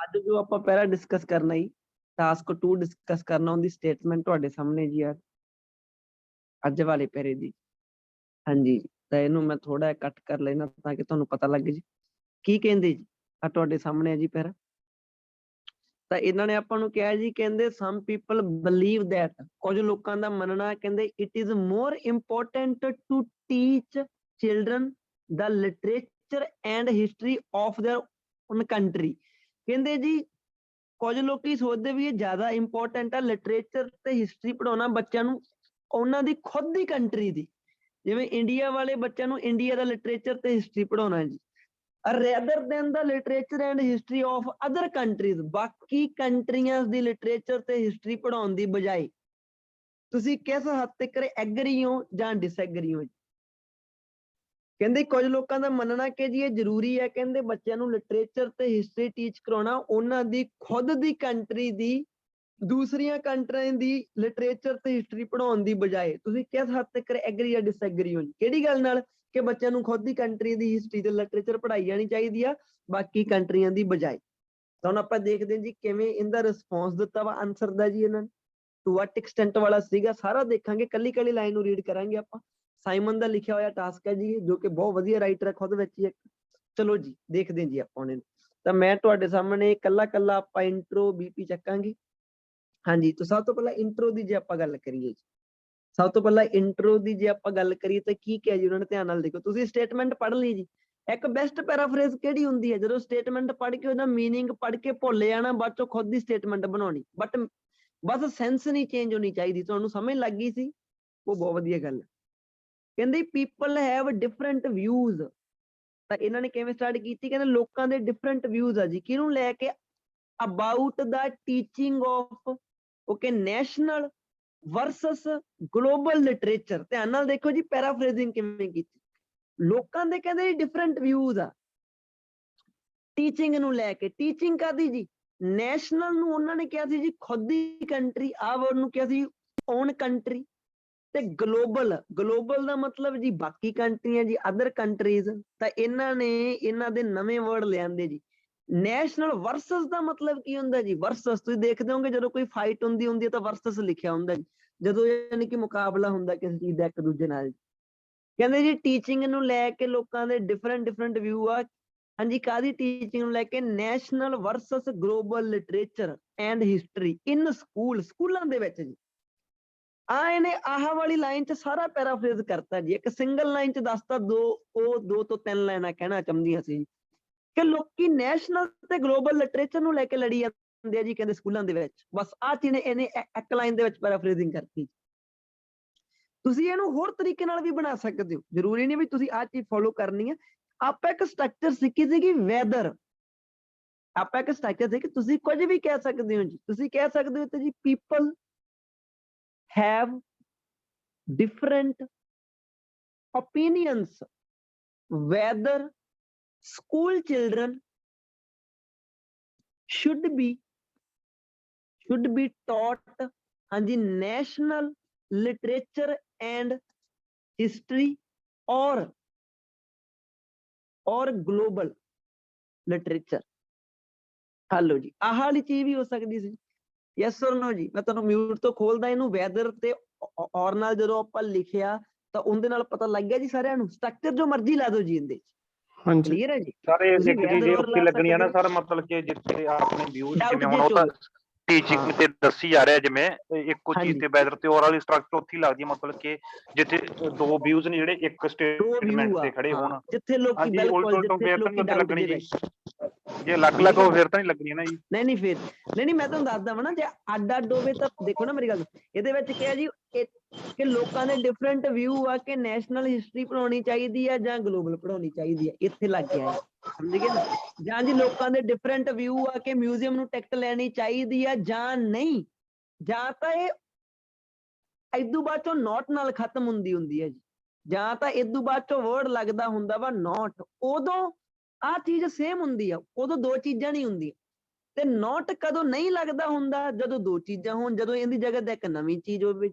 ਅੱਜ ਜੋ ਆਪਾਂ ਪਹਿਲਾਂ ਡਿਸਕਸ ਕਰਨਾ ਜੀ, ਟਾਸਕ 2 ਡਿਸਕਸ ਕਰਨਾ, ਉਹਦੀ ਸਟੇਟਮੈਂਟ ਤੁਹਾਡੇ ਸਾਹਮਣੇ ਜੀ ਆ ਅੱਜ ਵਾਲੇ ਪੈਰੇ ਦੀ। ਹਾਂਜੀ, ਤਾਂ ਇਹਨੂੰ ਮੈਂ ਥੋੜਾ ਕੱਟ ਕਰ ਲੈਣਾ ਤਾਂ ਕਿ ਤੁਹਾਨੂੰ ਪਤਾ ਲੱਗ ਜੀ ਕੀ ਕਹਿੰਦੇ ਜੀ। ਆ ਤੁਹਾਡੇ ਸਾਹਮਣੇ ਹੈ ਜੀ ਪੈਰਾ। ਤਾਂ ਇਹਨਾਂ ਨੇ ਆਪਾਂ ਨੂੰ ਕਿਹਾ ਜੀ, ਕਹਿੰਦੇ ਸਮ ਪੀਪਲ ਬਲੀਵ ਦੈਟ, ਕੁਝ ਲੋਕਾਂ ਦਾ ਮੰਨਣਾ ਕਹਿੰਦੇ it is more important to teach children the literature and history of their own country. ਕਹਿੰਦੇ ਜੀ ਕੁਝ ਲੋਕੀ ਸੋਚਦੇ ਵੀ ਇਹ ਜ਼ਿਆਦਾ ਇੰਪੋਰਟੈਂਟ ਆ ਲਿਟਰੇਚਰ ਤੇ ਹਿਸਟਰੀ ਪੜਾਉਣਾ ਬੱਚਿਆਂ ਨੂੰ ਉਹਨਾਂ ਦੀ ਖੁਦ ਦੀ ਕੰਟਰੀ ਦੀ। ਜਿਵੇਂ ਇੰਡੀਆ ਵਾਲੇ ਬੱਚਿਆਂ ਨੂੰ ਇੰਡੀਆ ਦਾ ਲਿਟਰੇਚਰ ਤੇ ਹਿਸਟਰੀ ਪੜਾਉਣਾ ਜੀ, rather than the literature and history of other countries, ਬਾਕੀ ਕੰਟਰੀਆਂ ਦੀ ਲਿਟਰੇਚਰ ਤੇ ਹਿਸਟਰੀ ਪੜਾਉਣ ਦੀ ਬਜਾਏ। ਤੁਸੀਂ ਕਿਸ ਹੱਦ ਤੱਕ ਐਗਰੀ ਹੋ ਜਾਂ ਡਿਸਐਗਰੀ ਹੋ? ਕਹਿੰਦੇ ਕੁਝ ਲੋਕਾਂ ਦਾ ਮੰਨਣਾ ਕਿ ਜੀ ਇਹ ਜ਼ਰੂਰੀ ਹੈ, ਕਹਿੰਦੇ ਬੱਚਿਆਂ ਨੂੰ ਲਿਟਰੇਚਰ ਤੇ ਹਿਸਟਰੀ ਟੀਚ ਕਰਾਉਣਾ ਉਹਨਾਂ ਦੀ ਖੁਦ ਦੀ ਕੰਟਰੀ ਦੀ, ਦੂਸਰੀਆਂ ਕੰਟਰੀਆਂ ਦੀ ਲਿਟਰੇਚਰ ਤੇ ਹਿਸਟਰੀ ਪੜਾਉਣ ਦੀ ਬਜਾਏ। ਤੁਸੀਂ ਕਿਸ ਹੱਦ ਤੱਕ ਐਗਰੀ ਜਾਂ ਡਿਸਐਗਰੀ ਹੋ? ਕਿਹੜੀ ਗੱਲ ਨਾਲ? ਕਿ ਬੱਚਿਆਂ ਨੂੰ ਖੁਦ ਦੀ ਕੰਟਰੀ ਦੀ ਹਿਸਟਰੀ ਤੇ ਲਿਟਰੇਚਰ ਪੜਾਈ ਜਾਣੀ ਚਾਹੀਦੀ ਆ ਬਾਕੀ ਕੰਟਰੀਆਂ ਦੀ ਬਜਾਏ। ਤਾਂ ਹੁਣ ਆਪਾਂ ਦੇਖਦੇ ਹਾਂ ਜੀ ਕਿਵੇਂ ਇਹਦਾ ਰਿਸਪੌਂਸ ਦਿੱਤਾ ਵਾ ਆਨਸਰ ਦਾ ਜੀ ਇਹਨਾਂ ਨੇ। ਟੂ ਵਾਟ ਐਕਸਟੈਂਟ ਵਾਲਾ ਸੀਗਾ ਸਾਰਾ ਦੇਖਾਂਗੇ, ਕੱਲੀ ਕੱਲੀ ਲਾਈਨ ਨੂੰ ਰੀਡ ਕਰਾਂਗੇ ਆਪਾਂ। ਸਾਈਮਨ ਦਾ ਲਿਖਿਆ ਹੋਇਆ ਟਾਸਕ ਹੈ ਜੀ, ਜੋ ਕਿ ਬਹੁਤ ਵਧੀਆ ਰਾਈਟਰ ਹੈ ਖੁਦ ਵਿੱਚ ਹੀ। ਚਲੋ ਜੀ ਦੇਖਦੇ ਹਾਂ ਜੀ ਆਪਾਂ ਹੁਣ ਇਹਨੂੰ। ਤਾਂ ਮੈਂ ਤੁਹਾਡੇ ਸਾਹਮਣੇ ਕੱਲਾ ਕੱਲਾ ਆਪਾਂ ਇੰਟਰੋ ਬੀਪੀ ਚੱਕਾਂਗੇ। ਹਾਂਜੀ, ਤਾਂ ਸਭ ਤੋਂ ਪਹਿਲਾਂ ਇੰਟਰੋ ਦੀ ਜੇ ਆਪਾਂ ਗੱਲ ਕਰੀਏ, ਸਭ ਤੋਂ ਪਹਿਲਾਂ ਇੰਟਰੋ ਦੀ ਜੇ ਆਪਾਂ ਗੱਲ ਕਰੀਏ ਤਾਂ ਕੀ ਕਿਹਾ ਜੀ ਉਹਨਾਂ ਨੇ, ਧਿਆਨ ਨਾਲ ਦੇਖੋ। ਤੁਸੀਂ ਸਟੇਟਮੈਂਟ ਪੜ੍ਹ ਲਈ ਜੀ। ਇੱਕ ਬੈਸਟ ਪੈਰਾਫਰੇਜ਼ ਕਿਹੜੀ ਹੁੰਦੀ ਹੈ? ਜਦੋਂ ਸਟੇਟਮੈਂਟ ਪੜ੍ਹ ਕੇ ਉਹਦਾ ਮੀਨਿੰਗ ਪੜ੍ਹ ਕੇ ਭੁੱਲ ਜਾਣਾ, ਬਾਅਦ ਚੋਂ ਖੁਦ ਦੀ ਸਟੇਟਮੈਂਟ ਬਣਾਉਣੀ, ਬਟ ਬਸ ਸੈਂਸ ਨਹੀਂ ਚੇਂਜ ਹੋਣੀ ਚਾਹੀਦੀ। ਤੁਹਾਨੂੰ ਸਮਝ ਲੱਗ ਗਈ ਸੀ, ਉਹ ਬਹੁਤ ਵਧੀਆ ਗੱਲ ਹੈ। ਕਹਿੰਦੇ ਪੀਪਲ ਹੈਵ ਡਿਫਰੈਂਟ ਵਿਊਜ਼। ਤਾਂ ਇਹਨਾਂ ਨੇ ਕਿਵੇਂ ਸਟਾਰਟ ਕੀਤੀ? ਕਹਿੰਦੇ ਲੋਕਾਂ ਦੇ ਡਿਫਰੈਂਟ ਵਿਊਜ਼ ਆ ਜੀ, ਕਿਹਨੂੰ ਲੈ ਕੇ? About the teaching of okay national versus global literature. ਧਿਆਨ ਨਾਲ ਦੇਖੋ ਜੀ ਪੈਰਾਫਰੇਜ਼ਿੰਗ ਕਿਵੇਂ ਕੀਤੀ। ਲੋਕਾਂ ਦੇ ਕਹਿੰਦੇ ਡਿਫਰੈਂਟ ਵਿਊਜ਼ ਆ ਟੀਚਿੰਗ ਨੂੰ ਲੈ ਕੇ। ਟੀਚਿੰਗ ਕਾਦੀ ਜੀ? ਨੈਸ਼ਨਲ ਨੂੰ ਉਹਨਾਂ ਨੇ ਕਿਹਾ ਸੀ ਜੀ ਖੁਦ ਦੀ ਕੰਟਰੀ, ਆ ਵਰਡ ਨੂੰ ਕਿਹਾ ਸੀ ਓਨ ਕੰਟਰੀ। ਤੇ ਗਲੋਬਲ, ਗਲੋਬਲ ਦਾ ਮਤਲਬ ਜੀ ਬਾਕੀ ਕੰਟਰੀਆਂ ਜੀ, ਅਦਰ ਕੰਟਰੀਜ਼। ਤਾਂ ਇਹਨਾਂ ਨੇ ਇਹਨਾਂ ਦੇ ਨਵੇਂ ਵਰਡ ਲਿਆਂਦੇ ਜੀ। ਨੈਸ਼ਨਲ ਵਰਸਸ ਦਾ ਮਤਲਬ ਕੀ ਹੁੰਦਾ ਜੀ? ਵਰਸਸ ਤੁਸੀਂ ਦੇਖਦੇ ਹੋਗੇ ਜਦੋਂ ਕੋਈ ਫਾਈਟ ਹੁੰਦੀ ਹੈ ਤਾਂ ਵਰਸਸ ਲਿਖਿਆ ਹੁੰਦਾ ਜੀ, ਜਦੋਂ ਯਾਨੀ ਕਿ ਮੁਕਾਬਲਾ ਹੁੰਦਾ ਕਿਸੇ ਚੀਜ਼ ਦਾ ਇੱਕ ਦੂਜੇ ਨਾਲ। ਕਹਿੰਦੇ ਜੀ ਟੀਚਿੰਗ ਨੂੰ ਲੈ ਕੇ ਲੋਕਾਂ ਦੇ ਡਿਫਰੈਂਟ ਵਿਊ ਆ। ਹਾਂਜੀ, ਕਾਹਦੀ ਟੀਚਿੰਗ ਨੂੰ ਲੈ ਕੇ? National versus global literature and history in school, ਸਕੂਲਾਂ ਦੇ ਵਿੱਚ ਜੀ। ਇਹਨੇ ਆਹ ਵਾਲੀ ਲਾਈਨ ਚ ਸਾਰਾ ਪੈਰਾਫਰੇਜ਼ ਕਰਤਾ ਜੀ, ਇੱਕ ਸਿੰਗਲ ਲਾਈਨ ਚ ਦੱਸਤਾ। ਦੋ ਤੋਂ ਤਿੰਨ ਲਾਈਨਾਂ ਕਹਿਣਾ ਚਾਹੁੰਦੀਆਂ ਸੀ ਕਿ ਲੋਕੀ ਨੈਸ਼ਨਲ ਤੇ ਗਲੋਬਲ ਲਿਟਰੇਚਰ ਨੂੰ ਲੈ ਕੇ ਲੜੀ ਜਾਂਦੇ ਆ ਜੀ, ਕਹਿੰਦੇ ਸਕੂਲਾਂ ਦੇ ਵਿੱਚ। ਬਸ ਆਹ ਚੀਜ਼ ਇਹਨੇ ਇੱਕ ਲਾਈਨ ਦੇ ਵਿੱਚ ਪੈਰਾਫਰੇਜ਼ਿੰਗ ਕਰਤੀ। ਤੁਸੀਂ ਇਹਨੂੰ ਹੋਰ ਤਰੀਕੇ ਨਾਲ ਵੀ ਬਣਾ ਸਕਦੇ ਹੋ, ਜ਼ਰੂਰੀ ਨਹੀਂ ਵੀ ਤੁਸੀਂ ਆਹ ਚੀਜ਼ ਫੋਲੋ ਕਰਨੀ ਹੈ। ਆਪਾਂ ਇੱਕ ਸਟਰਕਚਰ ਸਿੱਖੀ ਸੀਗੀ ਵੈਦਰ। ਆਪਾਂ ਇੱਕ ਸਟਰਕਚਰ ਸਿੱਖੀ, ਤੁਸੀਂ ਕੁਝ ਵੀ ਕਹਿ ਸਕਦੇ ਹੋ ਜੀ। ਤੁਸੀਂ ਕਹਿ ਸਕਦੇ ਹੋ ਤੇ ਜੀ people have different opinions whether school children should be taught ਹਾਂਜੀ national literature and history or global literature। Hello ਜੀ, ਆਹ ਵਾਲੀ ਚੀਜ਼ ਵੀ ਹੋ ਸਕਦੀ ਸੀ। ਯੈਸ ਔਰ ਨੋ ਜੀ? ਮੈਂ ਤੁਹਾਨੂੰ ਮਿਊਟ ਤੋਂ ਖੋਲਦਾ ਇਹਨੂੰ। ਵੈਦਰ ਤੇ ਔਰ ਨਾਲ ਜਦੋਂ ਆਪਾਂ ਲਿਖਿਆ ਤਾਂ ਉਹਦੇ ਨਾਲ ਪਤਾ ਲੱਗ ਗਿਆ ਜੀ ਸਾਰਿਆਂ ਨੂੰ। ਸਟਰਕਚਰ ਜੋ ਮਰਜ਼ੀ ਲਾ ਦਿਓ ਜੀ ਇਹਦੇ। ਹਾਂਜੀ ਕਲੀਅਰ ਹੈ ਜੀ? ਸਾਰੇ ਤੁਸੀਂ ਇੱਕ ਵੈਦਰ ਚੀਜ਼ ਔਰ ਉੱਥੇ ਲਾ ਲੱਗਣੀ ਆ ਨਾ ਸਕਦੇ ਸਰ, ਮਤਲਬ ਕਿ ਜਿੱਥੇ ਆਪਣੇ ਵਿਊਜ਼ ਡਾਊਟ ਜਿਵੇਂ ਜੇ ਹੁਣ ਉਹ ਤਾਂ ਚੋਵੇ। ਟੀਚਿੰਗ ਤੇ ਦੱਸੀ ਜਾ ਰਿਹਾ, ਜਿਵੇਂ ਇੱਕੋ ਚੀਜ਼ ਹਾਂਜੀ, ਤੇ ਵੈਦਰ ਤੇ ਔਰ ਵਾਲੀ ਸਟਰਕਚਰ ਉੱਥੇ ਹੀ ਲੱਗਦੀ ਹੈ। ਮਤਲਬ ਕਿ ਜਿੱਥੇ ਦੋ ਵਿਊਜ਼ ਨੇ ਜਿਹੜੇ ਇੱਕ ਦੋ ਸਟੇਟਮੈਂਟ ਵਿਊ ਆ। ਤੇ ਖੜੇ ਹੋਣ। ਜਿੱਥੇ ਲੋਕੀ ਹਾਂਜੀ, ਉਲਟ ਬਿਲਕੁਲ, ਉਲਟ ਜਿੱਥੇ ਫੇਰ ਤਾਂ ਲੋਕੀ ਨਹੀਂ ਉੱਥੇ ਡਾਊਟ ਲੱਗਣੀ ਦੇ ਜੀ। ਵਿੱਚ। ਜੇ ਅਲੱਗ-ਅਲੱਗ ਹੋ ਫੇਰ ਤਾਂ ਨਹੀਂ ਲੱਗਣੀ ਨਾ ਜੀ। ਨਹੀਂ ਫਿਰ ਨਹੀਂ, ਮੈਂ ਤੁਹਾਨੂੰ ਦੱਸਦਾ ਵਾ ਨਾ, ਜੇ ਅੱਡ ਹੋਵੇ ਤਾਂ ਦੇਖੋ ਨਾ ਮੇਰੀ ਗੱਲ। ਇਹਦੇ ਵਿੱਚ ਕਿਹਾ ਜੀ ਕਿ ਲੋਕਾਂ ਦੇ ਡਿਫਰੈਂਟ ਵਿਊ ਆ ਕਿ ਨੈਸ਼ਨਲ ਹਿਸਟਰੀ ਪੜਾਉਣੀ ਚਾਹੀਦੀ ਆ ਜਾਂ ਗਲੋਬਲ ਪੜਾਉਣੀ ਚਾਹੀਦੀ ਆ। ਇੱਥੇ ਲੱਗ ਗਿਆ ਹੈ, ਸਮਝ ਗਏ ਨਾ? ਜਾਂ ਜੀ ਲੋਕਾਂ ਦੇ ਡਿਫਰੈਂਟ ਵਿਊ ਆ ਕਿ ਮਿਊਜ਼ੀਅਮ ਨੂੰ ਟਿਕਟ ਲੈਣੀ ਚਾਹੀਦੀ ਆ ਜਾਂ ਨਹੀਂ। ਜਾਂ ਤਾਂ ਇਹ ਇਦੋਂ ਬਾਅਦ ਚੋਂ ਨੋਟ ਨਾਲ ਖਤਮ ਹੁੰਦੀ ਹੈ ਜੀ, ਜਾਂ ਤਾਂ ਇਦੋਂ ਬਾਅਦ ਚੋਂ ਵਰਡ ਲੱਗਦਾ ਹੁੰਦਾ ਵਾ ਨੋਟ। ਉਦੋਂ ਆਹ ਚੀਜ਼ ਸੇਮ ਹੁੰਦੀ ਆ, ਉਦੋਂ ਦੋ ਚੀਜ਼ਾਂ ਨਹੀਂ ਹੁੰਦੀਆਂ। ਤੇ ਨੋਟ ਕਦੋਂ ਨਹੀਂ ਲੱਗਦਾ ਹੁੰਦਾ? ਜਦੋਂ ਦੋ ਚੀਜ਼ਾਂ ਹੋਣ, ਜਦੋਂ ਇਹਦੀ ਜਗ੍ਹਾ ਤੇ ਇੱਕ ਨਵੀਂ ਚੀਜ਼ ਹੋਵੇ।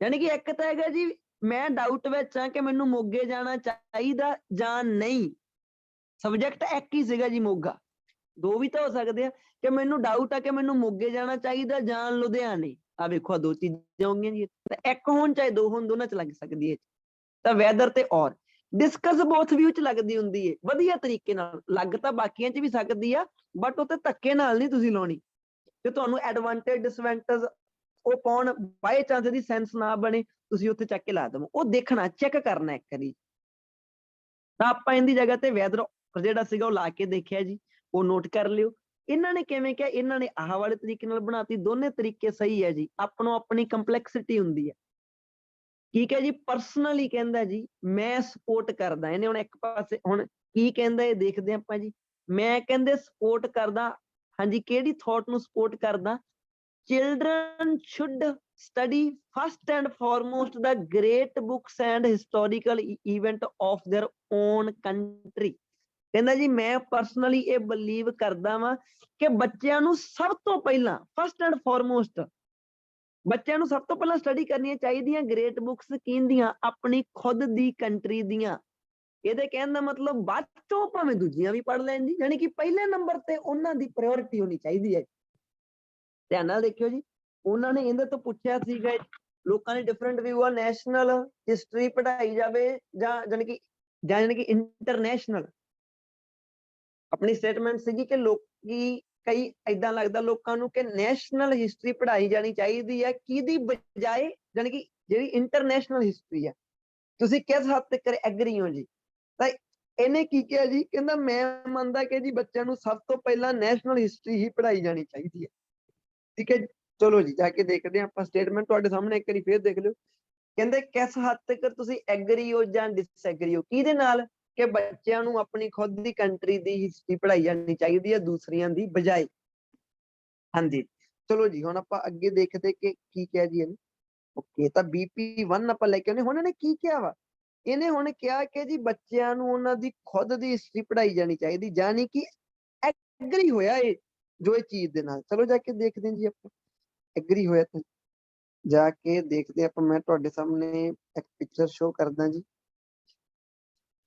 ਯਾਨੀ ਕਿ ਇੱਕ ਤਾਂ ਹੈਗਾ ਜੀ ਮੈਂ ਡਾਊਟ ਵਿੱਚ ਆ ਕਿ ਮੈਨੂੰ ਮੋਗੇ ਜਾਣਾ ਚਾਹੀਦਾ ਜਾਂ ਨਹੀਂ। ਸਬਜੈਕਟ ਇੱਕ ਹੀ ਸੀਗਾ ਜੀ, ਮੋਗਾ। ਦੋ ਵੀ ਤਾਂ ਹੋ ਸਕਦੇ ਆ ਕਿ ਮੈਨੂੰ ਡਾਊਟ ਆ ਕਿ ਮੈਨੂੰ ਮੋਗੇ ਜਾਣਾ ਚਾਹੀਦਾ ਜਾਂ ਲੁਧਿਆਣੇ। ਆ ਵੇਖੋ ਆਹ ਦੋ ਚੀਜ਼ਾਂ ਹੋ ਗਈਆਂ ਜੀ, ਤਾਂ ਇੱਕ ਹੋਣ ਚਾਹੇ ਦੋ ਹੋਣ, ਦੋਨਾਂ ਚ ਲੱਗ ਸਕਦੀ ਹੈ। ਤਾਂ ਵੈਦਰ ਤੇ ਔਰ ਡਿਸਕਸ ਬੋਥ ਵਿਊ ਚ ਲੱਗਦੀ ਹੁੰਦੀ ਹੈ ਵਧੀਆ ਤਰੀਕੇ ਨਾਲ, ਲੱਗ ਤਾਂ ਬਾਕੀਆਂ ਚ ਵੀ ਸਕਦੀ ਆ, ਬਟ ਉਹ ਤੇ ਧੱਕੇ ਨਾਲ ਨਹੀਂ ਤੁਸੀਂ ਲਾਉਣੀ ਤੇ ਤੁਹਾਨੂੰ ਐਡਵਾਂਟੇਜ ਡਿਸਐਡਵਾਂਟੇਜ ਉਹ ਪਾਉਣ, ਬਾਈ ਚਾਂਸ ਦੀ ਸੈਂਸ ਨਾ ਬਣੇ ਤੁਸੀਂ ਉੱਥੇ ਚੱਕ ਕੇ ਲਾ ਦੇਵੋ। ਉਹ ਦੇਖਣਾ, ਚੈੱਕ ਕਰਨਾ ਇੱਕ ਵਾਰੀ। ਤਾਂ ਆਪਾਂ ਇਹਦੀ ਜਗ੍ਹਾ ਤੇ ਵੈਦਰ ਜਿਹੜਾ ਸੀਗਾ ਉਹ ਲਾ ਕੇ ਦੇਖਿਆ ਜੀ, ਉਹ ਨੋਟ ਕਰ ਲਿਓ। ਇਹਨਾਂ ਨੇ ਕਿਵੇਂ ਕਿਹਾ, ਇਹਨਾਂ ਨੇ ਆਹ ਵਾਲੇ ਤਰੀਕੇ ਨਾਲ ਬਣਾਤੀ, ਦੋਨੇ ਤਰੀਕੇ ਸਹੀ ਹੈ ਜੀ, ਆਪਣੋ ਆਪਣੀ ਕੰਪਲੈਕਸਿਟੀ ਹੁੰਦੀ ਹੈ। ਠੀਕ ਹੈ ਜੀ, ਪਰਸਨਲੀ ਕਹਿੰਦਾ ਜੀ ਮੈਂ ਸਪੋਰਟ ਕਰਦਾ, ਇਹਨੇ ਹੁਣ ਇੱਕ ਪਾਸੇ ਹੁਣ ਕੀ ਕਹਿੰਦਾ ਇਹ ਦੇਖਦੇ ਆਪਾਂ ਜੀ। ਮੈਂ ਕਹਿੰਦੇ ਸਪੋਰਟ ਕਰਦਾ, ਹਾਂਜੀ ਕਿਹੜੀ ਥੋਟ ਨੂੰ ਸਪੋਰਟ ਕਰਦਾ, children should study first and foremost the great books and historical event of their own country। ਕਹਿੰਦਾ ਜੀ ਮੈਂ ਪਰਸਨਲੀ ਇਹ ਬਲੀਵ ਕਰਦਾ ਵਾਂ ਕਿ ਬੱਚਿਆਂ ਨੂੰ ਸਭ ਤੋਂ ਪਹਿਲਾਂ ਫਸਟ ਐਂਡ ਫੋਰਮੋਸਟ ਬੱਚਿਆਂ ਨੂੰ ਸਭ ਤੋਂ ਪਹਿਲਾਂ ਸਟੱਡੀ ਕਰਨੀਆਂ ਚਾਹੀਦੀਆਂ ਗ੍ਰੇਟ ਬੁੱਕਸ ਕਿਹਦੀਆਂ, ਆਪਣੀ ਖੁਦ ਦੀ ਕੰਟਰੀ ਦੀਆਂ। ਇਹਦੇ ਕਹਿਣ ਦਾ ਮਤਲਬ ਬਾਅਦ ਚੋਂ ਭਾਵੇਂ ਦੂਜੀਆਂ ਵੀ ਪੜ੍ਹ ਲੈਣ ਜੀ, ਯਾਨੀ ਕਿ ਪਹਿਲੇ ਨੰਬਰ ਤੇ ਉਹਨਾਂ ਦੀ ਪ੍ਰਾਇੋਰਟੀ ਹੋਣੀ ਚਾਹੀਦੀ ਹੈ। ਧਿਆਨ ਨਾਲ ਦੇਖਿਓ ਜੀ, ਉਹਨਾਂ ਨੇ ਇਹਦੇ ਤੋਂ ਪੁੱਛਿਆ ਸੀਗਾ ਲੋਕਾਂ ਦੇ ਡਿਫਰੈਂਟ ਵਿਊ ਆ, ਨੈਸ਼ਨਲ ਹਿਸਟਰੀ ਪੜ੍ਹਾਈ ਜਾਵੇ ਜਾਂ ਜਾਣੀ ਕਿ ਇੰਟਰਨੈਸ਼ਨਲ। ਆਪਣੀ ਸਟੇਟਮੈਂਟ ਸੀਗੀ ਕਿ ਲੋਕੀ ਕਈ ਏਦਾਂ ਲੱਗਦਾ ਲੋਕਾਂ ਨੂੰ ਕਿ ਨੈਸ਼ਨਲ ਹਿਸਟਰੀ ਪੜ੍ਹਾਈ ਜਾਣੀ ਚਾਹੀਦੀ ਹੈ, ਕਿਹਦੀ ਬਜਾਏ ਜਾਣੀ ਕਿ ਜਿਹੜੀ ਇੰਟਰਨੈਸ਼ਨਲ ਹਿਸਟਰੀ ਆ। ਤੁਸੀਂ ਕਿਸ ਹੱਦ ਤੱਕ ਐਗਰੀ ਹੋ ਜੀ? ਤਾਂ ਇਹਨੇ ਕੀ ਕਿਹਾ ਜੀ, ਕਹਿੰਦਾ ਮੈਂ ਮੰਨਦਾ ਕਿ ਜੀ ਬੱਚਿਆਂ ਨੂੰ ਸਭ ਤੋਂ ਪਹਿਲਾਂ ਨੈਸ਼ਨਲ ਹਿਸਟਰੀ ਹੀ ਪੜ੍ਹਾਈ ਜਾਣੀ ਚਾਹੀਦੀ ਹੈ। ਠੀਕ ਹੈ ਜੀ, ਚਲੋ ਜੀ ਜਾ ਕੇ ਦੇਖਦੇ ਹਾਂ ਆਪਾਂ ਸਟੇਟਮੈਂਟ ਤੁਹਾਡੇ ਸਾਹਮਣੇ ਇੱਕ ਵਾਰੀ ਫੇਰ ਦੇਖ ਲਿਓ। ਕਹਿੰਦੇ ਕਿਸ ਹੱਦ ਤੱਕ ਤੁਸੀਂ ਐਗਰੀ ਹੋ ਜਾਂ ਡਿਸਐਗਰੀ ਹੋ, ਕਿਹਦੇ ਨਾਲ, ਕਿ ਬੱਚਿਆਂ ਨੂੰ ਆਪਣੀ ਖੁਦ ਦੀ ਕੰਟਰੀ ਦੀ ਹਿਸਟਰੀ ਪੜ੍ਹਾਈ ਜਾਣੀ ਚਾਹੀਦੀ ਹੈ ਦੂਸਰੀਆਂ ਦੀ ਬਜਾਏ। ਹਾਂਜੀ ਚਲੋ ਜੀ, ਹੁਣ ਆਪਾਂ ਅੱਗੇ ਦੇਖਦੇ ਕਿ ਕੀ ਕਿਹਾ ਜੀ ਇਹਨੇ। ਓਕੇ, ਤਾਂ BP1 ਆਪਾਂ ਲੈ ਕੇ ਆਉਂਦੇ। ਹੁਣ ਇਹਨੇ ਕੀ ਕਿਹਾ ਵਾ, ਇਹਨੇ ਹੁਣ ਕਿਹਾ ਕਿ ਜੀ ਬੱਚਿਆਂ ਨੂੰ ਉਹਨਾਂ ਦੀ ਖੁਦ ਦੀ ਹਿਸਟਰੀ ਪੜ੍ਹਾਈ ਜਾਣੀ ਚਾਹੀਦੀ, ਜਾਣੀ ਕਿ ਐਗਰੀ ਹੋਇਆ ਇਹ ਜੋ ਇਹ ਚੀਜ਼ ਦੇ ਨਾਲ। ਚਲੋ ਜਾ ਕੇ ਦੇਖਦੇ ਹਾਂ ਜੀ ਆਪਾਂ ਐਗਰੀ ਹੋਇਆ ਤਾਂ ਜਾ ਕੇ ਦੇਖਦੇ ਆਪਾਂ। ਮੈਂ ਤੁਹਾਡੇ ਸਾਹਮਣੇ ਇੱਕ ਪਿਕਚਰ ਸ਼ੋ ਕਰਦਾ ਜੀ,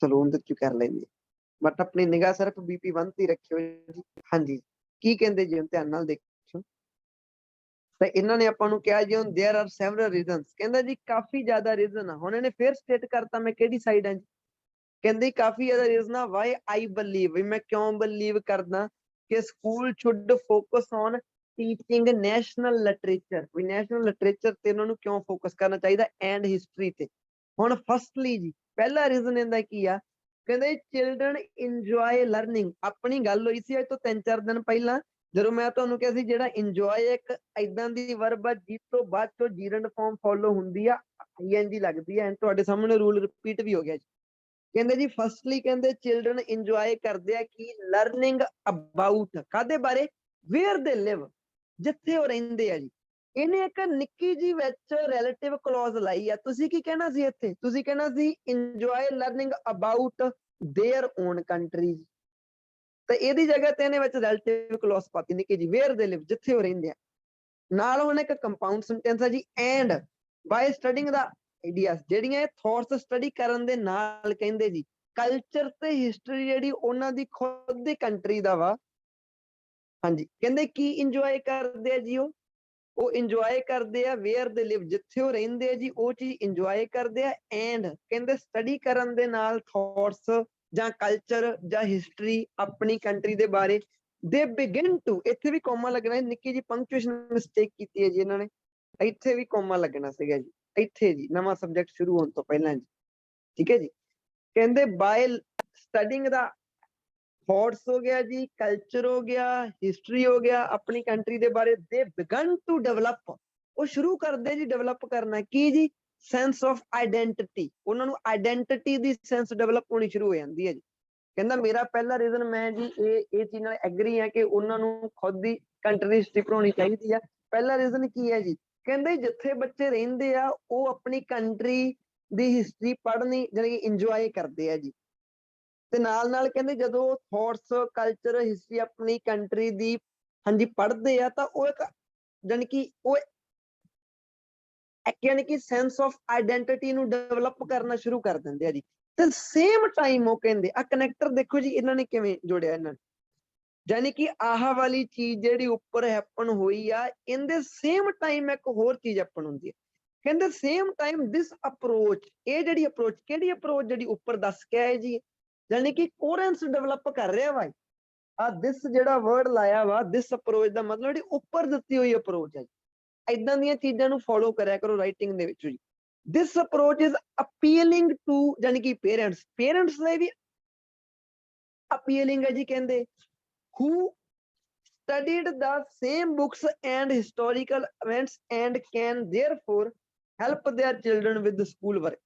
ਚਲੋ ਉਹਦੇ ਚ ਕਰ ਲੈਂਦੇ, ਬਟ ਆਪਣੀ ਨਿਗਾਹ ਸਿਰਫ BP1 ਤੇ ਰੱਖਿਓ ਜੀ। ਹਾਂਜੀ ਕੀ ਕਹਿੰਦੇ ਜੀ, ਧਿਆਨ ਨਾਲ ਦੇਖਿਓ। ਤਾਂ ਇਹਨਾਂ ਨੇ ਆਪਾਂ ਨੂੰ ਕਿਹਾ ਜੀ ਹੁਣ देयर आर सेवरल रीजंस, ਕਹਿੰਦਾ ਜੀ ਕਾਫੀ ਜ਼ਿਆਦਾ ਰੀਜ਼ਨ ਆ। ਹੁਣ ਇਹਨੇ ਫੇਰ ਸਟੇਟ ਕਰਤਾ ਮੈਂ ਕਿਹੜੀ ਸਾਈਡ ਆ ਜੀ, ਕਹਿੰਦੇ ਕਾਫੀ ਜ਼ਿਆਦਾ ਰੀਜ਼ਨ ਆ ਵਾਈ ਆਈ ਬਲੀਵ, ਵੀ ਮੈਂ ਕਿਉਂ ਬਲੀਵ ਕਰਦਾ ਕਿ school should focus on teaching national literature, ਵੀ ਨੈਸ਼ਨਲ ਲਿਟਰੇਚਰ ਤੇ ਉਹਨਾਂ ਨੂੰ ਕਿਉਂ ਫੋਕਸ ਕਰਨਾ ਚਾਹੀਦਾ ਐਂਡ ਹਿਸਟਰੀ ਤੇ। ਹੁਣ ਫਸਟਲੀ ਜੀ ਪਹਿਲਾ ਰੀਜ਼ਨ ਇਹਦਾ ਕੀ ਆ, ਕਹਿੰਦੇ ਚਿਲਡਰਨ ਇੰਜੋਏ ਲਰਨਿੰਗ। ਆਪਣੀ ਗੱਲ ਹੋਈ ਸੀ ਅੱਜ ਤੋਂ 3-4 ਦਿਨ ਪਹਿਲਾਂ, ਜਦੋਂ ਮੈਂ ਤੁਹਾਨੂੰ ਕਿਹਾ ਸੀ ਜਿਹੜਾ ਇੰਜੋਏ ਇੱਕ ਏਦਾਂ ਦੀ ਵਰਬ ਆ ਜਿਸ ਤੋਂ ਬਾਅਦ ਚੋਂ ਜੀਰੰਡ ਫਾਰਮ ਫੋਲੋ ਹੁੰਦੀ ਆ, ING ਲੱਗਦੀ ਆ। ਤੁਹਾਡੇ ਸਾਹਮਣੇ ਰੂਲ ਰਿਪੀਟ ਵੀ ਹੋ ਗਿਆ ਜੀ। ਕਹਿੰਦੇ ਜੀ ਫਸਟਲੀ ਕਹਿੰਦੇ ਚਿਲਡਰਨ ਇੰਜੋਏ ਕਰਦੇ ਆ ਕੀ, ਲਰਨਿੰਗ ਅਬਾਊਟ, ਕਾਹਦੇ ਬਾਰੇ, ਵੇਅਰ ਦੇ ਲਿਵ, ਜਿੱਥੇ ਉਹ ਰਹਿੰਦੇ ਆ ਜੀ। ਇਹਨੇ ਇੱਕ ਨਿੱਕੀ ਜੀ ਵਿੱਚ ਰਿਲੇਟਿਵ ਕਲੌਜ਼ ਲਾਈ ਆ। ਤੁਸੀਂ ਕੀ ਕਹਿਣਾ ਸੀ ਇੱਥੇ, ਤੁਸੀਂ ਕਹਿਣਾ ਸੀ enjoy learning about their own country, ਤਾਂ ਇਹਦੀ ਜਗ੍ਹਾ ਤੇ ਇਹਨੇ ਵਿੱਚ ਰਿਲੇਟਿਵ ਕਲੌਜ਼ ਪਾਤੀ ਨਿੱਕੀ ਜੀ, ਵੇਅਰ ਦੇ ਲਿਵ, ਜਿੱਥੇ ਉਹ ਰਹਿੰਦੇ ਆ। ਨਾਲ ਹੁਣ ਇੱਕ ਕੰਪਾਊਂਡ ਸੈਂਟੈਂਸ ਹੈ ਜੀ, and by studying the ideas, ਜਿਹੜੀਆਂ ਇਹ ਥੌਟਸ ਸਟੱਡੀ ਕਰਨ ਦੇ ਨਾਲ ਕਹਿੰਦੇ ਜੀ ਕਲਚਰ ਤੇ ਹਿਸਟਰੀ ਜਿਹੜੀ ਉਹਨਾਂ ਦੀ ਖੁਦ ਦੀ ਕੰਟਰੀ ਦਾ ਵਾ। ਹਾਂਜੀ ਕਹਿੰਦੇ ਕੀ ਇੰਜੋਏ ਕਰਦੇ ਆ ਜੀ, ਉਹ ਇੰਜੋਏ ਕਰਦੇ ਆ ਵੇਅਰ ਦੇ ਲਿਵ, ਜਿੱਥੇ ਉਹ ਰਹਿੰਦੇ ਆ ਜੀ ਉਹ ਚੀਜ਼ ਇੰਜੋਏ ਕਰਦੇ ਆ। ਐਂਡ ਕਹਿੰਦੇ ਸਟੱਡੀ ਕਰਨ ਦੇ ਨਾਲ ਥੌਟਸ ਜਾਂ ਕਲਚਰ ਜਾਂ ਹਿਸਟਰੀ ਆਪਣੀ ਕੰਟਰੀ ਦੇ ਬਾਰੇ, ਦੇ ਬਿਗਿਨ ਟੂ, ਇੱਥੇ ਵੀ ਕੋਮਾ ਲੱਗਣਾ, ਨਿੱਕੀ ਜੀ ਪੰਕਚੁਏਸ਼ਨ ਮਿਸਟੇਕ ਕੀਤੀ ਹੈ ਜੀ ਇਹਨਾਂ ਨੇ, ਇੱਥੇ ਵੀ ਕੋਮਾ ਲੱਗਣਾ ਸੀਗਾ ਜੀ, ਇੱਥੇ ਜੀ ਨਵਾਂ ਸਬਜੈਕਟ ਸ਼ੁਰੂ ਹੋਣ ਤੋਂ ਪਹਿਲਾਂ ਜੀ। ਠੀਕ ਹੈ ਜੀ, ਕਹਿੰਦੇ ਬਾਏ ਸਟੱਡਿੰਗ ਦਾ ਥੌਟਸ ਹੋ ਗਿਆ ਜੀ, ਕਲਚਰ ਹੋ ਗਿਆ, ਹਿਸਟਰੀ ਹੋ ਗਿਆ, ਆਪਣੀ ਕੰਟਰੀ ਦੇ ਬਾਰੇ, ਦੇ ਬਿਗਨ ਟੂ ਡਿਵੈਲਪ, ਉਹ ਸ਼ੁਰੂ ਕਰਦੇ ਜੀ ਡਿਵੈਲਪ ਕਰਨਾ ਕੀ ਜੀ, ਸੈਂਸ ਆਫ ਆਈਡੈਂਟਿਟੀ। ਉਹਨਾਂ ਨੂੰ ਆਈਡੈਂਟਿਟੀ ਦੀ ਸੈਂਸ ਡਿਵੈਲਪ ਹੋਣੀ ਸ਼ੁਰੂ ਹੋ ਜਾਂਦੀ ਹੈ ਜੀ। ਕਹਿੰਦਾ ਮੇਰਾ ਪਹਿਲਾ ਰੀਜ਼ਨ, ਮੈਂ ਜੀ ਇਹ ਚੀਜ਼ ਨਾਲ ਐਗਰੀ ਹੈ ਕਿ ਉਹਨਾਂ ਨੂੰ ਖੁਦ ਦੀ ਕੰਟਰੀ ਦੀ ਹਿਸਟਰੀ ਪੜਾਉਣੀ ਚਾਹੀਦੀ ਆ। ਪਹਿਲਾ ਰੀਜ਼ਨ ਕੀ ਹੈ ਜੀ, ਕਹਿੰਦੇ ਜਿੱਥੇ ਬੱਚੇ ਰਹਿੰਦੇ ਆ ਉਹ ਆਪਣੀ ਕੰਟਰੀ ਦੀ ਹਿਸਟਰੀ ਪੜ੍ਹਨੀ ਜਾਣੀ ਕਿ ਇੰਜੋਏ ਕਰਦੇ ਆ ਜੀ। ਤੇ ਨਾਲ ਨਾਲ ਕਹਿੰਦੇ ਜਦੋਂ ਥੌਟਸ ਕਲਚਰ ਹਿਸਟਰੀ ਆਪਣੀ ਕੰਟਰੀ ਦੀ ਹਾਂਜੀ ਪੜ੍ਹਦੇ ਆ ਤਾਂ ਉਹ ਇੱਕ ਜਾਣੀ ਕਿ ਉਹ ਯਾਨੀ ਕਿ ਸੈਂਸ ਆਫ ਆਈਡੈਂਟਿਟੀ ਨੂੰ ਡਿਵੈਲਪ ਕਰਨਾ ਸ਼ੁਰੂ ਕਰ ਦਿੰਦੇ ਆ ਜੀ। ਤੇ ਸੇਮ ਟਾਈਮ ਉਹ ਕਹਿੰਦੇ ਆ ਕਨੈਕਟਰ ਦੇਖੋ ਜੀ ਇਹਨਾਂ ਨੇ ਕਿਵੇਂ ਜੋੜਿਆ, ਇਹਨਾਂ ਨੇ ਯਾਨੀ ਕਿ ਆਹ ਵਾਲੀ ਚੀਜ਼ ਜਿਹੜੀ ਉੱਪਰ ਹੈਪਨ ਹੋਈ ਆ, ਇਹਦੇ ਸੇਮ ਟਾਈਮ ਇੱਕ ਹੋਰ ਚੀਜ਼ ਹੈਪਨ ਹੁੰਦੀ ਹੈ। ਕਹਿੰਦੇ ਸੇਮ ਟਾਈਮ ਦਿਸ ਅਪਰੋਚ, ਇਹ ਜਿਹੜੀ ਅਪਰੋਚ, ਕਿਹੜੀ ਅਪਰੋਚ ਜਿਹੜੀ ਉੱਪਰ ਦੱਸ ਕੇ ਆਏ ਜੀ, ਯਾਨੀ ਕਿ ਕੋਹਰੈਂਸ ਡਿਵੈਲਪ ਕਰ ਰਿਹਾ ਵਾ। ਆ ਦਿਸ ਜਿਹੜਾ ਵਰਡ ਲਾਇਆ ਵਾ, ਦਿਸ ਅਪਰੋਚ ਦਾ ਮਤਲਬ ਜਿਹੜੀ ਉੱਪਰ ਦਿੱਤੀ ਹੋਈ ਅਪਰੋਚ ਹੈ। ਏਦਾਂ ਦੀਆਂ ਚੀਜ਼ਾਂ ਨੂੰ ਫੋਲੋ ਕਰਿਆ ਕਰੋ ਰਾਈਟਿੰਗ ਦੇ ਵਿੱਚ ਜੀ। ਦਿਸ ਅਪਰੋਚ ਇਜ਼ ਅਪੀਲਿੰਗ ਟੂ, ਯਾਨੀ ਕਿ ਪੇਰੈਂਟਸ ਲਈ ਵੀ ਅਪੀਲਿੰਗ ਹੈ ਜੀ। ਕਹਿੰਦੇ who studied the same books and historical events and can therefore help their children with the school work।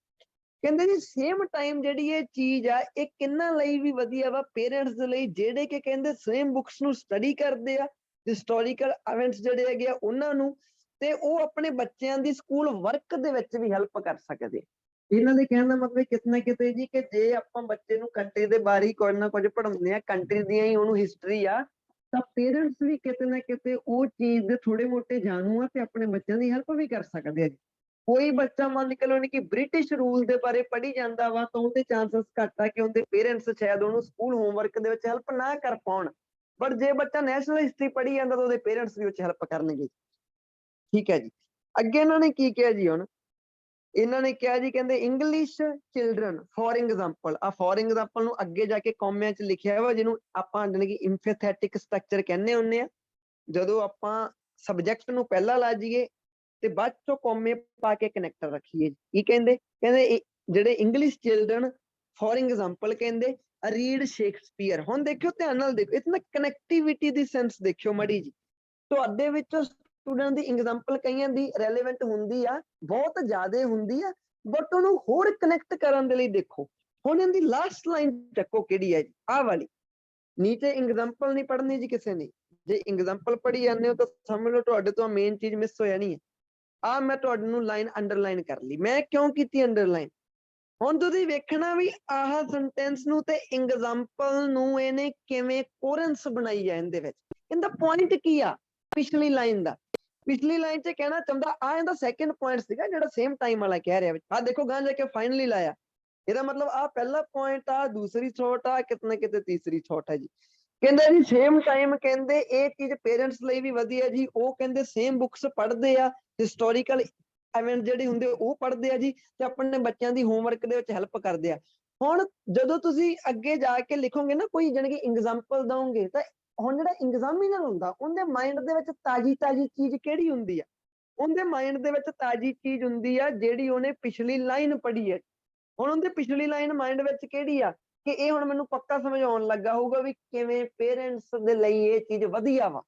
ਕਹਿੰਦੇ ਜੀ ਸੇਮ ਟਾਈਮ ਜਿਹੜੀ ਇਹ ਚੀਜ਼ ਆ, ਇਹ ਕਿੰਨਾ ਲਈ ਵੀ ਵਧੀਆ ਵਾ, ਪੇਰੈਂਟਸ ਦੇ ਲਈ ਜਿਹੜੇ ਕਿ ਕਹਿੰਦੇ ਸੇਮ ਬੁੱਕਸ ਨੂੰ ਸਟੱਡੀ ਕਰਦੇ ਆ, ਹਿਸਟੋਰੀਕਲ ਇਵੈਂਟਸ ਜਿਹੜੇ ਹੈਗੇ ਆ ਉਹਨਾਂ ਨੂੰ, ਤੇ ਉਹ ਆਪਣੇ ਬੱਚਿਆਂ ਦੀ ਸਕੂਲ ਵਰਕ ਦੇ ਵਿੱਚ ਵੀ ਹੈਲਪ ਕਰ ਸਕਦੇ। ਇਹਨਾਂ ਦੇ ਕਹਿਣ ਦਾ ਮਤਲਬ ਕਿਤੇ ਨਾ ਕਿਤੇ ਜੀ ਕਿ ਜੇ ਆਪਾਂ ਬੱਚੇ ਨੂੰ ਕੰਟਰੀ ਦੇ ਬਾਰੇ ਕੁਝ ਨਾ ਕੁਝ ਪੜ੍ਹਾਉਂਦੇ ਆ, ਕੰਟਰੀ ਦੀਆਂ ਹੀ ਉਹਨੂੰ ਹਿਸਟਰੀ ਆ, ਤਾਂ ਪੇਰੈਂਟਸ ਵੀ ਕਿਤੇ ਨਾ ਕਿਤੇ ਉਹ ਚੀਜ਼ ਦੇ ਥੋੜੇ ਮੋਟੇ ਜਾਣੂ ਆ ਤੇ ਆਪਣੇ ਬੱਚਿਆਂ ਦੀ ਹੈਲਪ ਵੀ ਕਰ ਸਕਦੇ ਆ। ਕੋਈ ਬੱਚਾ ਮੰਨ ਕੇ ਲਓ ਕਿ ਬ੍ਰਿਟਿਸ਼ ਰੂਲ ਦੇ ਬਾਰੇ ਪੜ੍ਹੀ ਜਾਂਦਾ ਵਾ, ਤਾਂ ਉਹਦੇ ਚਾਂਸਸ ਘੱਟ ਆ ਕਿ ਉਹਦੇ ਪੇਰੈਂਟਸ ਸ਼ਾਇਦ ਉਹਨੂੰ ਸਕੂਲ ਹੋਮਵਰਕ ਦੇ ਵਿੱਚ ਹੈਲਪ ਨਾ ਕਰ ਪਾਉਣ। ਬਟ ਜੇ ਬੱਚਾ ਨੈਸ਼ਨਲ ਹਿਸਟਰੀ ਪੜ੍ਹੀ ਜਾਂਦਾ ਤਾਂ ਉਹਦੇ ਪੇਰੈਂਟਸ ਵੀ ਉਹ 'ਚ ਹੈਲਪ ਕਰਨਗੇ। ਠੀਕ ਹੈ ਜੀ। ਅੱਗੇ ਇਹਨਾਂ ਨੇ ਕੀ ਕਿਹਾ ਜੀ, ਹੁਣ ਇਹਨਾਂ ਨੇ ਕਿਹਾ ਜੀ, ਕਹਿੰਦੇ ਇੰਗਲਿਸ਼ ਚਿਲਡਰਨ ਫॉर ਐਗਜ਼ਾਮਪਲ, ਆ ਫॉर ਐਗਜ਼ਾਮਪਲ ਨੂੰ ਅੱਗੇ ਜਾ ਕੇ ਕੌਮਿਆਂ 'ਚ ਲਿਖਿਆ ਵਾ, ਜਿਹਨੂੰ ਆਪਾਂ ਜਾਣੀ ਕਿ ਇੰਫੈਥੈਟਿਕ ਸਟਰਕਚਰ ਕਹਿੰਦੇ ਹੁੰਦੇ ਆ। ਜਦੋਂ ਆਪਾਂ ਸਬਜੈਕਟ ਨੂੰ ਪਹਿਲਾਂ ਲਾ ਜਾਈਏ ਤੇ ਬਾਅਦ ਚੋਂ ਕੌਮੇ ਪਾ ਕੇ ਕਨੈਕਟਰ ਰੱਖੀਏ। ਕੀ ਕਹਿੰਦੇ, ਕਹਿੰਦੇ ਜਿਹੜੇ ਇੰਗਲਿਸ਼ ਚਿਲਡਰਨ ਫॉर ਐਗਜ਼ਾਮਪਲ ਕਹਿੰਦੇ ਰੀਡ ਸ਼ੇਕਸਪੀਅਰ। ਹੁਣ ਦੇਖਿਓ ਧਿਆਨ ਨਾਲ ਦੇਖੋ, ਇਤਨਾ ਕਨੈਕਟੀਵਿਟੀ ਦੀ ਸੈਂਸ ਦੇਖਿਓ ਮੜੀ ਜੀ। ਤੁਹਾਡੇ ਵਿੱਚੋਂ ਸਟੂਡੈਂਟ ਦੀ ਐਗਜ਼ਾਮਪਲ ਕਈਆਂ ਦੀ ਰੈਲੇਵੈਂਟ ਹੁੰਦੀ ਆ, ਬਹੁਤ ਜ਼ਿਆਦਾ ਹੁੰਦੀ ਆ, ਬਟ ਉਹਨੂੰ ਹੋਰ ਕਨੈਕਟ ਕਰਨ ਦੇ ਲਈ ਦੇਖੋ। ਹੁਣ ਇਹਦੀ ਲਾਸਟ ਲਾਈਨ ਚੱਕੋ ਕਿਹੜੀ ਹੈ ਜੀ, ਆਹ ਵਾਲੀ। ਨੀਚੇ ਐਗਜ਼ਾਮਪਲ ਨਹੀਂ ਪੜ੍ਹਨੀ ਜੀ ਕਿਸੇ ਨੇ, ਜੇ ਐਗਜ਼ਾਮਪਲ ਪੜ੍ਹੀ ਜਾਂਦੇ ਹੋ ਤਾਂ ਸਮਝ ਲਓ ਤੁਹਾਡੇ ਤੋਂ ਮੇਨ ਚੀਜ਼ ਮਿਸ ਹੋ ਜਾਣੀ ਹੈ। ਆ ਮੈਂ ਤੁਹਾਨੂੰ ਲਾਈਨ ਅੰਡਰਲਾਈਨ ਕਰ ਲਈ। ਮੈਂ ਕਿਉਂ ਕੀਤੀ ਅੰਡਰਲਾਈਨ, ਹੁਣ ਤੁਸੀਂ ਵੇਖਣਾ ਵੀ ਆਹ ਸੈਂਟੈਂਸ ਨੂੰ ਤੇ ਐਗਜ਼ਾਮਪਲ ਨੂੰ ਇਹਨੇ ਕਿਵੇਂ ਕੋਹਰੈਂਸ ਬਣਾਈ ਹੈ ਇਹਦੇ ਵਿੱਚ। ਇਹਦਾ ਪੁਆਇੰਟ ਕੀ ਆ ਪਿਛਲੀ ਲਾਈਨ ਦਾ, ਪਿਛਲੀ ਲਾਈਨ 'ਚ ਕਹਿਣਾ ਚਾਹੁੰਦਾ ਆ, ਇਹਦਾ ਸੈਕੰਡ ਪੁਆਇੰਟ ਸੀਗਾ ਜਿਹੜਾ ਸੇਮ ਟਾਈਮ ਵਾਲਾ ਕਹਿ ਰਿਹਾ। ਆ ਦੇਖੋ ਗਾਂ ਜਾ ਕੇ ਫਾਈਨਲੀ ਲਾਇਆ, ਇਹਦਾ ਮਤਲਬ ਆ ਪਹਿਲਾ ਪੁਆਇੰਟ ਆ, ਦੂਸਰੀ ਥੋਟ ਆ, ਕਿਤੇ ਨਾ ਕਿਤੇ ਤੀਸਰੀ ਥੋਟ ਹੈ ਜੀ। ਕਹਿੰਦੇ ਜੀ ਸੇਮ ਟਾਈਮ ਕਹਿੰਦੇ ਇਹ ਚੀਜ਼ ਪੇਰੈਂਟਸ ਲਈ ਵੀ ਵਧੀਆ ਜੀ। ਉਹ ਕਹਿੰਦੇ ਸੇਮ ਬੁੱਕਸ ਪੜ੍ਹਦੇ ਆ, ਹਿਸਟੋਰੀਕਲ ਇਵੈਂਟ ਜਿਹੜੇ ਹੁੰਦੇ ਉਹ ਪੜ੍ਹਦੇ ਆ ਜੀ, ਤੇ ਆਪਣੇ ਬੱਚਿਆਂ ਦੀ ਹੋਮਵਰਕ ਦੇ ਵਿੱਚ ਹੈਲਪ ਕਰਦੇ ਆ। ਹੁਣ ਜਦੋਂ ਤੁਸੀਂ ਅੱਗੇ ਜਾ ਕੇ ਲਿਖੋਗੇ ਨਾ ਕੋਈ ਜਾਣੀ ਕਿ ਐਗਜ਼ਾਮਪਲ ਦਓਗੇ, ਤਾਂ ਹੁਣ ਜਿਹੜਾ ਐਗਜ਼ਾਮੀਨਰ ਹੁੰਦਾ ਉਹਦੇ ਮਾਈਂਡ ਦੇ ਵਿੱਚ ਤਾਜ਼ੀ ਚੀਜ਼ ਕਿਹੜੀ ਹੁੰਦੀ ਆ, ਉਹਦੇ ਮਾਈਂਡ ਦੇ ਵਿੱਚ ਤਾਜ਼ੀ ਚੀਜ਼ ਹੁੰਦੀ ਆ ਜਿਹੜੀ ਉਹਨੇ ਪਿਛਲੀ ਲਾਈਨ ਪੜ੍ਹੀ ਹੈ। ਹੁਣ ਉਹਦੇ ਪਿਛਲੀ ਲਾਈਨ ਮਾਈਂਡ ਵਿੱਚ ਕਿਹੜੀ ਆ ਕਿ ਇਹ ਹੁਣ ਮੈਨੂੰ ਪੱਕਾ ਸਮਝ ਆਉਣ ਲੱਗਾ ਹੋਊਗਾ ਵੀ ਕਿਵੇਂ ਪੇਰੈਂਟਸ ਦੇ ਲਈ ਇਹ ਚੀਜ਼ ਵਧੀਆ ਵਾ।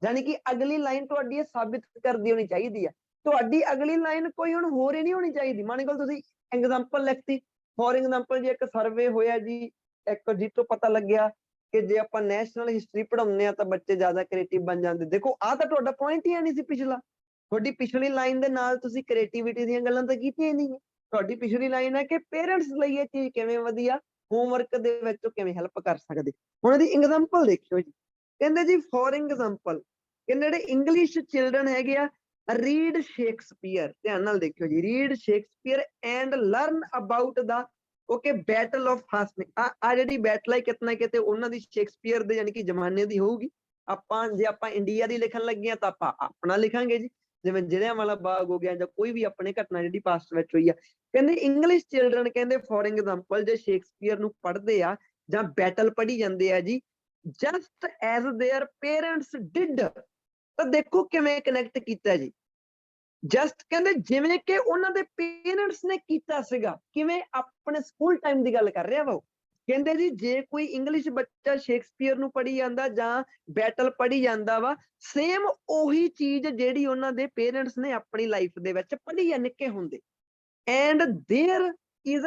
ਜਾਣੀ ਕਿ ਅਗਲੀ ਲਾਈਨ ਤੁਹਾਡੀ ਇਹ ਸਾਬਿਤ ਕਰਦੀ ਹੋਣੀ ਚਾਹੀਦੀ ਆ। ਤੁਹਾਡੀ ਅਗਲੀ ਲਾਈਨ ਕੋਈ ਹੁਣ ਹੋਰ ਹੀ ਨਹੀਂ ਹੋਣੀ ਚਾਹੀਦੀ। ਮੰਨ ਲਓ ਤੁਸੀਂ ਐਗਜ਼ਾਮਪਲ ਲਿਖਤੀ, ਫॉर ਐਗਜ਼ਾਮਪਲ ਜੇ ਇੱਕ ਸਰਵੇ ਹੋਇਆ ਜੀ, ਇੱਕ ਜਿੱਥੋਂ ਪਤਾ ਲੱਗਿਆ ਕਿ ਜੇ ਆਪਾਂ ਨੈਸ਼ਨਲ ਹਿਸਟਰੀ ਪੜ੍ਹਾਉਂਦੇ ਆ ਤਾਂ ਬੱਚੇ ਜ਼ਿਆਦਾ ਕ੍ਰੀਏਟਿਵ ਬਣ ਜਾਂਦੇ। ਦੇਖੋ ਆਹ ਤਾਂ ਤੁਹਾਡਾ ਪੁਆਇੰਟ ਹੀ ਨਹੀਂ ਸੀ ਪਿਛਲਾ। ਤੁਹਾਡੀ ਪਿਛਲੀ ਲਾਈਨ ਦੇ ਨਾਲ ਤੁਸੀਂ ਕ੍ਰੀਏਟੀਵਿਟੀ ਦੀਆਂ ਗੱਲਾਂ ਤਾਂ ਕੀਤੀਆਂ ਹੀ ਨਹੀਂ। ਤੁਹਾਡੀ ਪਿਛਲੀ ਲਾਈਨ ਹੈ ਕਿ ਪੇਰੈਂਟਸ ਲਈ ਇਹ ਚੀਜ਼ ਕਿਵੇਂ ਵਧੀਆ, ਹੋਮਵਰਕ ਦੇ ਵਿੱਚ ਕਿਵੇਂ ਹੈਲਪ ਕਰ ਸਕਦੇ। ਹੁਣ ਇਹਦੀ ਐਗਜ਼ਾਮਪਲ ਦੇਖਿਓ ਜੀ, ਕਹਿੰਦੇ ਜੀ ਫॉर ਐਗਜ਼ਾਮਪਲ ਕਹਿੰਦੇ ਜਿਹੜੇ ਇੰਗਲਿਸ਼ ਚਿਲਡਰਨ ਹੈਗੇ ਆ ਰੀਡ ਸ਼ੇਕਸਪੀਅਰ। ਧਿਆਨ ਨਾਲ ਦੇਖਿਓ ਜੀ, read Shakespeare and learn about the okay battle of Hastings. ਆ ਜਿਹੜੀ ਬੈਟਲ ਹੈ ਕਿਤੇ ਨਾ ਕਿਤੇ ਉਹਨਾਂ ਦੀ ਸ਼ੇਕਸਪੀਅਰ ਦੇ ਯਾਨੀ ਕਿ ਜ਼ਮਾਨੇ ਦੀ ਹੋਊਗੀ। ਆਪਾਂ ਜੇ ਆਪਾਂ ਇੰਡੀਆ ਦੀ ਲਿਖਣ ਲੱਗੇ ਆ ਤਾਂ ਆਪਾਂ ਆਪਣਾ ਲਿਖਾਂਗੇ ਜੀ, ਜਿਵੇਂ ਜਲਿਆਂਵਾਲਾ ਬਾਗ ਹੋ ਗਿਆ ਜਾਂ ਕੋਈ ਵੀ ਆਪਣੇ ਘਟਨਾ ਜਿਹੜੀ ਪਾਸਟ ਵਿੱਚ ਹੋਈ ਆ। ਕਹਿੰਦੇ ਇੰਗਲਿਸ਼ ਚਿਲਡਰਨ ਕਹਿੰਦੇ ਫॉर ਐਗਜ਼ਾਮਪਲ ਜੇ ਸ਼ੇਕਸਪੀਅਰ ਨੂੰ ਪੜ੍ਹਦੇ ਆ ਜਾਂ ਬੈਟਲ ਪੜ੍ਹੀ ਜਾਂਦੇ ਆ ਜੀ, just as their parents did. ਤਾਂ ਦੇਖੋ ਕਿਵੇਂ ਕਨੈਕਟ ਕੀਤਾ ਜੀ, ਜਸਟ ਕਹਿੰਦੇ ਜਿਵੇਂ ਕਿ ਉਹਨਾਂ ਦੇ ਪੇਰੈਂਟਸ ਨੇ ਕੀਤਾ ਸੀਗਾ। ਕਿਵੇਂ, ਆਪਣੇ ਸਕੂਲ ਟਾਈਮ ਦੀ ਗੱਲ ਕਰ ਰਿਹਾ ਵਾ ਉਹ। ਕਹਿੰਦੇ ਜੀ ਜੇ ਕੋਈ ਇੰਗਲਿਸ਼ ਬੱਚਾ ਸ਼ੇਕਸਪੀਅਰ ਨੂੰ ਪੜ੍ਹੀ ਜਾਂਦਾ ਜਾਂ ਬੈਟਲ ਪੜ੍ਹੀ ਜਾਂਦਾ ਵਾ, ਸੇਮ ਉਹੀ ਚੀਜ਼ ਜਿਹੜੀ ਉਹਨਾਂ ਦੇ ਪੇਰੈਂਟਸ ਨੇ ਆਪਣੀ ਲਾਈਫ ਦੇ ਵਿੱਚ ਪੜ੍ਹੀ ਆ ਨਿੱਕੇ ਹੁੰਦੇ। And there is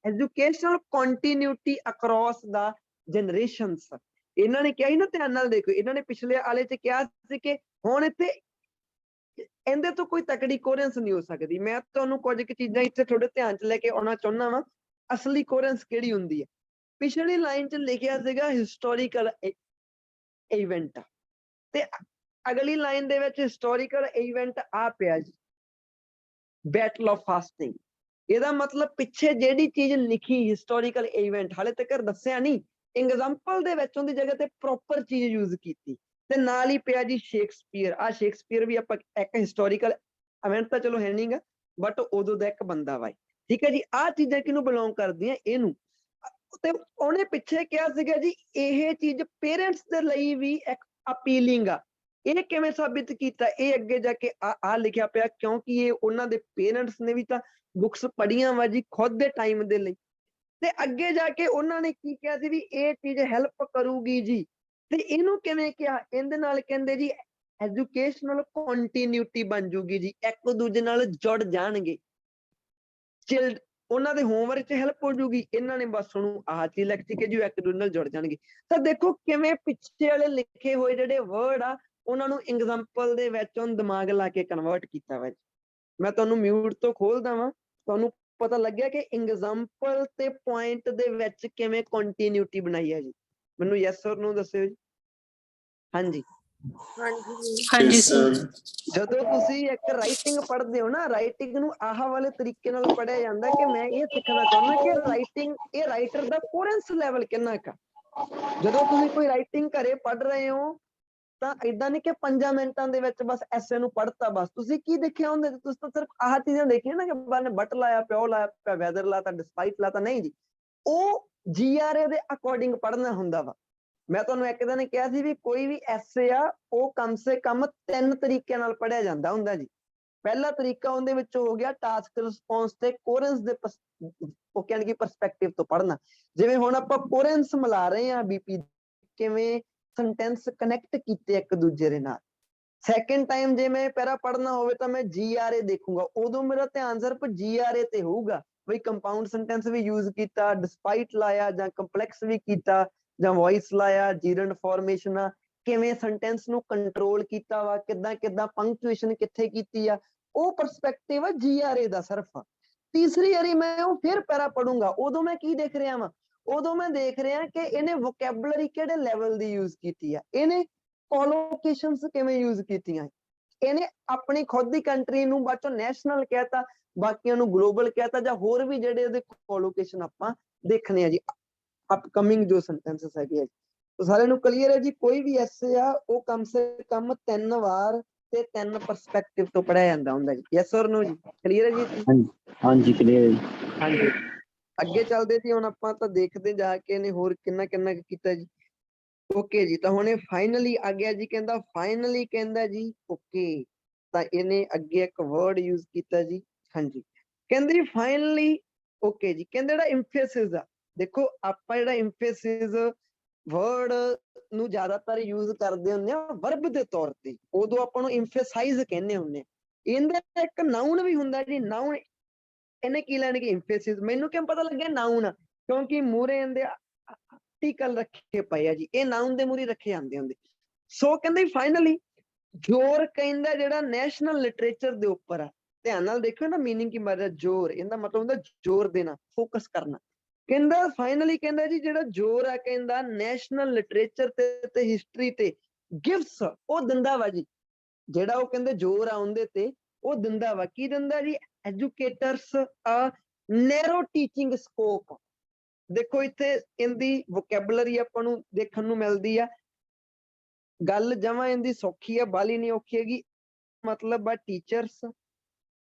educational continuity across the generations। ਇਹਨਾਂ ਨੇ ਕਿਹਾ ਸੀ ਨਾ, ਧਿਆਨ ਨਾਲ ਦੇਖੋ, ਇਹਨਾਂ ਨੇ ਪਿਛਲੇ ਆਲੇ 'ਚ ਕਿਹਾ ਸੀ ਕਿ ਹੁਣ ਇੱਥੇ ਇਹਦੇ ਤੋਂ ਕੋਈ ਤਕੜੀ ਕੋਹਰੈਂਸ ਨਹੀਂ ਹੋ ਸਕਦੀ। ਮੈਂ ਤੁਹਾਨੂੰ ਕੁਝ ਕੁ ਚੀਜ਼ਾਂ ਇੱਥੇ ਥੋੜੇ ਧਿਆਨ 'ਚ ਲੈ ਕੇ ਆਉਣਾ ਚਾਹੁੰਦਾ ਵਾਂ, ਅਸਲੀ ਕੋਹਰੈਂਸ ਕਿਹੜੀ ਹੁੰਦੀ ਹੈ। ਪਿਛਲੀ ਲਾਈਨ 'ਚ ਲਿਖਿਆ ਸੀਗਾ ਹਿਸਟੋਰੀਕਲ ਇਵੈਂਟ, ਤੇ ਅਗਲੀ ਲਾਈਨ ਦੇ ਵਿੱਚ ਹਿਸਟੋਰੀਕਲ ਇਵੈਂਟ ਆ ਪਿਆ ਜੀ ਬੈਟਲ ਆਫ ਹਾਸਟਿੰਗ। ਇਹਦਾ ਮਤਲਬ ਪਿੱਛੇ ਜਿਹੜੀ ਚੀਜ਼ ਲਿਖੀ ਹਿਸਟੋਰੀਕਲ ਇਵੈਂਟ ਹਾਲੇ ਤੱਕ ਦੱਸਿਆ ਨਹੀਂ, ਐਗਜ਼ਾਮਪਲ ਦੇ ਵਿੱਚ ਉਹਦੀ ਜਗ੍ਹਾ ਤੇ ਪ੍ਰੋਪਰ ਚੀਜ਼ ਯੂਜ਼ ਕੀਤੀ। ਤੇ ਨਾਲ ਹੀ ਪਿਆ ਜੀ ਸ਼ੇਕਸਪੀਅਰ। ਆ ਸ਼ੇਕਸਪੀਅਰ ਵੀ ਆਪਾਂ ਇੱਕ ਹਿਸਟੋਰੀਕਲ ਇਵੈਂਟ ਤਾਂ ਚਲੋ ਹੈ ਨਹੀਂਗਾ, ਬਟ ਉਦੋਂ ਦਾ ਇੱਕ ਬੰਦਾ ਵਾ, ਠੀਕ ਹੈ ਜੀ। ਆਹ ਚੀਜ਼ਾਂ ਕਿਹਨੂੰ ਬਿਲੋਂਗ ਕਰਦੀਆਂ, ਇਹਨੂੰ। ਤੇ ਉਹਨੇ ਪਿੱਛੇ ਕਿਹਾ ਸੀਗਾ ਜੀ ਇਹ ਚੀਜ਼ ਪੇਰੈਂਟਸ ਦੇ ਲਈ ਵੀ ਇੱਕ ਅਪੀਲਿੰਗ ਆ। ਇਹ ਕਿਵੇਂ ਸਾਬਿਤ ਕੀਤਾ, ਇਹ ਅੱਗੇ ਜਾ ਕੇ ਆ ਲਿਖਿਆ ਪਿਆ, ਕਿਉਂਕਿ ਇਹ ਉਹਨਾਂ ਦੇ ਪੇਰੈਂਟਸ ਨੇ ਵੀ ਤਾਂ ਬੁੱਕਸ ਪੜ੍ਹੀਆਂ ਵਾ ਜੀ ਖੁਦ ਦੇ ਟਾਈਮ ਦੇ ਲਈ। ਤੇ ਅੱਗੇ ਜਾ ਕੇ ਉਹਨਾਂ ਨੇ ਕੀ ਕਿਹਾ ਸੀ ਵੀ ਇਹ ਚੀਜ਼ ਹੈਲਪ ਕਰੂਗੀ ਜੀ। ਤੇ ਇਹਨੂੰ ਕਿਵੇਂ ਕਿਹਾ, ਇਹਦੇ ਨਾਲ ਕਹਿੰਦੇ ਜੀ ਐਜੂਕੇਸ਼ਨਲ ਕੰਟੀਨਿਊਟੀ ਬਣ ਜੂਗੀ ਜੀ, ਇੱਕ ਦੂਜੇ ਨਾਲ ਜੁੜ ਜਾਣਗੇ। ਉਹਨਾਂ ਦੇ ਹੋਮਵਰਕ 'ਚ ਹੈਲਪ ਹੋ ਜੂਗੀ। ਇਹਨਾਂ ਨੇ ਬਸ ਉਹਨੂੰ ਆਹ ਚੀਜ਼ ਲਿਖਤੀ ਕਿ ਜੀ ਇੱਕ ਦੂਜੇ ਨਾਲ ਜੁੜ ਜਾਣਗੇ। ਤਾਂ ਦੇਖੋ ਕਿਵੇਂ ਪਿੱਛੇ ਵਾਲੇ ਲਿਖੇ ਹੋਏ ਜਿਹੜੇ ਵਰਡ ਆ ਉਹਨਾਂ ਨੂੰ ਐਗਜ਼ਾਮਪਲ ਦੇ ਵਿੱਚ ਉਹਨੂੰ ਦਿਮਾਗ ਲਾ ਕੇ ਕਨਵਰਟ ਕੀਤਾ ਵਾ। ਮੈਂ ਤੁਹਾਨੂੰ ਮਿਊਟ ਤੋਂ ਖੋਲਦਾ ਵਾਂ, ਤੁਹਾਨੂੰ ਪਤਾ ਲੱਗਿਆ ਕਿ ਐਗਜ਼ਾਮਪਲ ਤੇ ਪੁਆਇੰਟ ਦੇ ਵਿੱਚ ਕਿਵੇਂ ਕੰਟੀਨਿਊਟੀ ਬਣਾਈ ਹੈ ਜੀ। ਮੈਨੂੰ ਯੈਸ ਔਰ ਨੋ ਦੱਸਿਓ ਜੀ। ਹਾਂਜੀ ਹਾਂਜੀ ਸਰ। ਜਦੋਂ ਤੁਸੀਂ ਇੱਕ ਰਾਈਟਿੰਗ ਪੜ੍ਹਦੇ ਹੋ ਨਾ, ਰਾਈਟਿੰਗ ਨੂੰ ਆਹ ਵਾਲੇ ਤਰੀਕੇ ਨਾਲ ਪੜ੍ਹਿਆ ਜਾਂਦਾ ਕਿ ਮੈਂ ਇਹ ਸਿੱਖਣਾ ਚਾਹੁੰਦਾ ਕਿ ਰਾਈਟਿੰਗ, ਇਹ ਰਾਈਟਰ ਦਾ ਕੋਰੈਂਸ ਲੈਵਲ ਕਿੰਨਾ ਕੁ। ਜਦੋਂ ਤੁਸੀਂ ਕੋਈ ਰਾਈਟਿੰਗ ਘਰੇ ਪੜ੍ਹ ਰਹੇ ਹੋ ਤਾਂ ਏਦਾਂ ਨਹੀਂ ਕਿ 5 ਮਿੰਟਾਂ ਦੇ ਵਿੱਚ ਬਸ ਐਸੇ ਨੂੰ ਪੜ੍ਹਤਾ, ਬਸ ਤੁਸੀਂ ਕੀ ਦੇਖਿਆ ਹੁੰਦੇ, ਤੁਸੀਂ ਤਾਂ ਸਿਰਫ ਆਹ ਚੀਜ਼ਾਂ ਦੇਖੀਆਂ ਨਾ ਕਿ ਬੰਨੇ ਬਟ ਲਾਇਆ, ਪਿਓ ਲਾਇਆ ਪਿਆ, ਵੈਦਰ ਲਾਤਾ, ਡਿਸਪਾਈਟ ਲਾਤਾ। ਨਹੀਂ ਜੀ, ਉਹ GRA ਦੇ ਅਕੋਰਡਿੰਗ ਪੜ੍ਹਨਾ ਹੁੰਦਾ ਵਾ। ਮੈਂ ਤੁਹਾਨੂੰ ਇੱਕ ਦਿਨ ਕਿਹਾ ਸੀ ਵੀ ਕੋਈ ਵੀ ਐਸੇ ਆ ਉਹ ਕਮ ਸੇ ਕਮ 3 ਤਰੀਕਿਆਂ ਨਾਲ ਪੜ੍ਹਿਆ ਜਾਂਦਾ ਹੁੰਦਾ ਜੀ। ਪਹਿਲਾ ਤਰੀਕਾ ਉਹਦੇ ਵਿੱਚ ਹੋ ਗਿਆ ਟਾਸਕ ਰਿਸਪੌਂਸ ਤੇ ਕੋਰੈਂਸ ਦੇ ਉਹ ਕਹਿਣ ਕਿ ਪਰਸਪੈਕਟਿਵ ਤੋਂ ਪੜ੍ਹਨਾ। ਜਿਵੇਂ ਹੁਣ ਆਪਾਂ ਕੋਰੈਂਸ ਮਿਲਾ ਰਹੇ ਹਾਂ BP, ਕਿਵੇਂ ਸੈਂਟੈਂਸ ਕਨੈਕਟ ਕੀਤੇ ਇੱਕ ਦੂਜੇ ਦੇ ਨਾਲ। ਸੈਕਿੰਡ ਟਾਈਮ ਜੇ ਮੈਂ ਪੈਰਾ ਪੜ੍ਹਨਾ ਹੋਵੇ ਤਾਂ ਮੈਂ GRA ਦੇਖੂੰਗਾ, ਉਦੋਂ ਮੇਰਾ ਧਿਆਨ ਸਿਰਫ GRA ਤੇ ਹੋਊਗਾ ਬਈ ਕੰਪਾਊਂਡ ਸੈਂਟੈਂਸ ਵੀ ਯੂਜ਼ ਕੀਤਾ, ਡਿਸਪਾਈਟ ਲਾਇਆ ਜਾਂ ਕੰਪਲੈਕਸ ਵੀ ਕੀਤਾ ਜਾਂ ਵੌਇਸ ਲਾਇਆ, ਜੀਰੰਡ ਫਾਰਮੇਸ਼ਨ ਆ, ਕਿਵੇਂ ਸੈਂਟੈਂਸ ਨੂੰ ਕੰਟਰੋਲ ਕੀਤਾ ਵਾ, ਕਿੱਦਾਂ ਪੰਕਚੁਏਸ਼ਨ ਕਿੱਥੇ ਕੀਤੀ ਆ, ਉਹ ਪਰਸਪੈਕਟਿਵ ਆ GRA ਦਾ ਸਿਰਫ। ਤੀਸਰੀ ਵਾਰੀ ਮੈਂ ਉਹ ਫਿਰ ਪੈਰਾ ਪੜੂੰਗਾ, ਉਦੋਂ ਮੈਂ ਕੀ ਦੇਖ ਰਿਹਾ ਵਾਂ, ਉਦੋਂ ਮੈਂ ਦੇਖ ਰਿਹਾ ਕਿ ਇਹਨੇ ਵੋਕੈਬਲਰੀ ਕਿਹੜੇ ਲੈਵਲ ਦੀ ਯੂਜ਼ ਕੀਤੀ ਆ, ਇਹਨੇ ਕੋਲੋਕੇਸ਼ਨਸ ਕਿਵੇਂ ਯੂਜ਼ ਕੀਤੀਆਂ, ਇਹਨੇ ਆਪਣੀ ਖੁਦ ਦੀ ਕੰਟਰੀ ਨੂੰ ਬਾਅਦ ਚੋਂ ਨੈਸ਼ਨਲ ਕਹਿਤਾ, ਬਾਕੀਆਂ ਨੂੰ ਗਲੋਬਲ ਕਹਿਤਾ, ਜਾਂ ਹੋਰ ਵੀ ਜਿਹੜੇ ਉਹਦੇ ਕੋਲੋਕੇਸ਼ਨ ਆਪਾਂ ਦੇਖਣੇ ਆ ਜੀ ਅਪਕਮਿੰਗ ਜੋ ਸੈਂਟੈਂਸਸ ਹੈਗੇ ਆ। ਸਾਰਿਆਂ ਨੂੰ ਕਲੀਅਰ ਹੈ ਜੀ। ਕੋਈ ਵੀ ਐਸੇ ਆ ਉਹ ਕਮ ਸੇ ਕਮ 3 ਵਾਰ ਤੇ 3 ਪਰਸਪੈਕਟਿਵ ਤੋਂ ਪੜ੍ਹਿਆ ਜਾਂਦਾ ਹੁੰਦਾ ਜੀ। ਯੈਸ ਔਰ ਨੋ ਜੀ, ਕਲੀਅਰ ਹੈ ਜੀ? ਹਾਂਜੀ ਕਲੀਅਰ ਹੈ ਜੀ। ਹਾਂਜੀ, ਅੱਗੇ ਚੱਲਦੇ ਸੀ ਹੁਣ ਆਪਾਂ ਤਾਂ ਦੇਖਦੇ ਜਾ ਕੇ ਇਹਨੇ ਹੋਰ ਕਿੰਨਾ ਕੀਤਾ ਜੀ। ਓਕੇ ਜੀ, ਤਾਂ ਹੁਣ ਇਹ ਫਾਈਨਲੀ ਆ ਗਿਆ ਜੀ, ਕਹਿੰਦਾ ਫਾਈਨਲੀ ਕਹਿੰਦਾ ਜੀ ਓਕੇ, ਤਾਂ ਇਹਨੇ ਅੱਗੇ ਇੱਕ ਵਰਡ ਯੂਜ਼ ਕੀਤਾ ਜੀ। ਹਾਂਜੀ, ਕਹਿੰਦੇ ਜੀ ਫਾਈਨਲੀ ਓਕੇ ਜੀ, ਕਹਿੰਦੇ ਜਿਹੜਾ ਇੰਫੇਸਿਸ ਆ, ਦੇਖੋ ਆਪਾਂ ਜਿਹੜਾ ਇੰਫੇਸਿਸ ਵਰਡ ਨੂੰ ਜ਼ਿਆਦਾਤਰ ਯੂਜ਼ ਕਰਦੇ ਹੁੰਦੇ ਆ ਵਰਬ ਦੇ ਤੌਰ ਤੇ, ਉਦੋਂ ਆਪਾਂ ਨੂੰ ਇੰਫੇਸਾਈਜ਼ ਕਹਿੰਦੇ ਹੁੰਦੇ ਆ। ਇਹਦਾ ਇੱਕ ਨਾਉਨ ਵੀ ਹੁੰਦਾ ਜੀ, ਨਾਉਨ ਇਹਨੇ ਕੀ ਲੈਣਗੇ ਇੰਫੇਸਿਸ। ਮੈਨੂੰ ਕਿਉਂ ਪਤਾ ਲੱਗਿਆ ਨਾਉਨ ਆ, ਕਿਉਂਕਿ ਮੂਹਰੇ ਇਹਦੇ ਆਰਟੀਕਲ ਰੱਖੇ ਪਏ ਆ ਜੀ, ਇਹ ਨਾਉਨ ਦੇ ਮੂਹਰੇ ਰੱਖੇ ਜਾਂਦੇ ਹੁੰਦੇ। ਸੋ ਕਹਿੰਦੇ ਫਾਈਨਲੀ ਜ਼ੋਰ ਕਹਿੰਦਾ ਜਿਹੜਾ ਨੈਸ਼ਨਲ ਲਿਟਰੇਚਰ ਦੇ ਉੱਪਰ ਆ। ਧਿਆਨ ਨਾਲ ਦੇਖਿਓ ਨਾ ਮੀਨਿੰਗ ਕੀ ਮਾਰਿਆ, ਜ਼ੋਰ, ਇਹਦਾ ਮਤਲਬ ਹੁੰਦਾ ਜ਼ੋਰ ਦੇਣਾ, ਫੋਕਸ ਕਰਨਾ। ਕਹਿੰਦਾ ਫਾਈਨਲੀ ਕਹਿੰਦਾ ਜੀ ਜਿਹੜਾ ਜ਼ੋਰ ਆ ਕਹਿੰਦਾ ਨੈਸ਼ਨਲ ਲਿਟਰੇਚਰ ਤੇ ਹਿਸਟਰੀ ਤੇ ਗਿਵਸ ਉਹ ਦਿੰਦਾ ਵਾ ਜੀ, ਜਿਹੜਾ ਉਹ ਕਹਿੰਦੇ ਜ਼ੋਰ ਆ ਉਹਦੇ ਤੇ ਉਹ ਦਿੰਦਾ ਵਾ। ਕੀ ਦਿੰਦਾ ਜੀ? ਐਜੂਕੇਟਰਸ ਆ ਨੈਰੋ ਟੀਚਿੰਗ ਸਕੋਪ। ਦੇਖੋ ਇੱਥੇ ਇਹਦੀ ਵੋਕੈਬਲਰੀ ਆਪਾਂ ਨੂੰ ਦੇਖਣ ਨੂੰ ਮਿਲਦੀ ਆ, ਗੱਲ ਜਮਾਂ ਇਹਦੀ ਸੌਖੀ ਆ, ਬਾਲੀ ਨਹੀਂ ਔਖੀ ਹੈਗੀ। ਮਤਲਬ ਆ ਟੀਚਰਸ,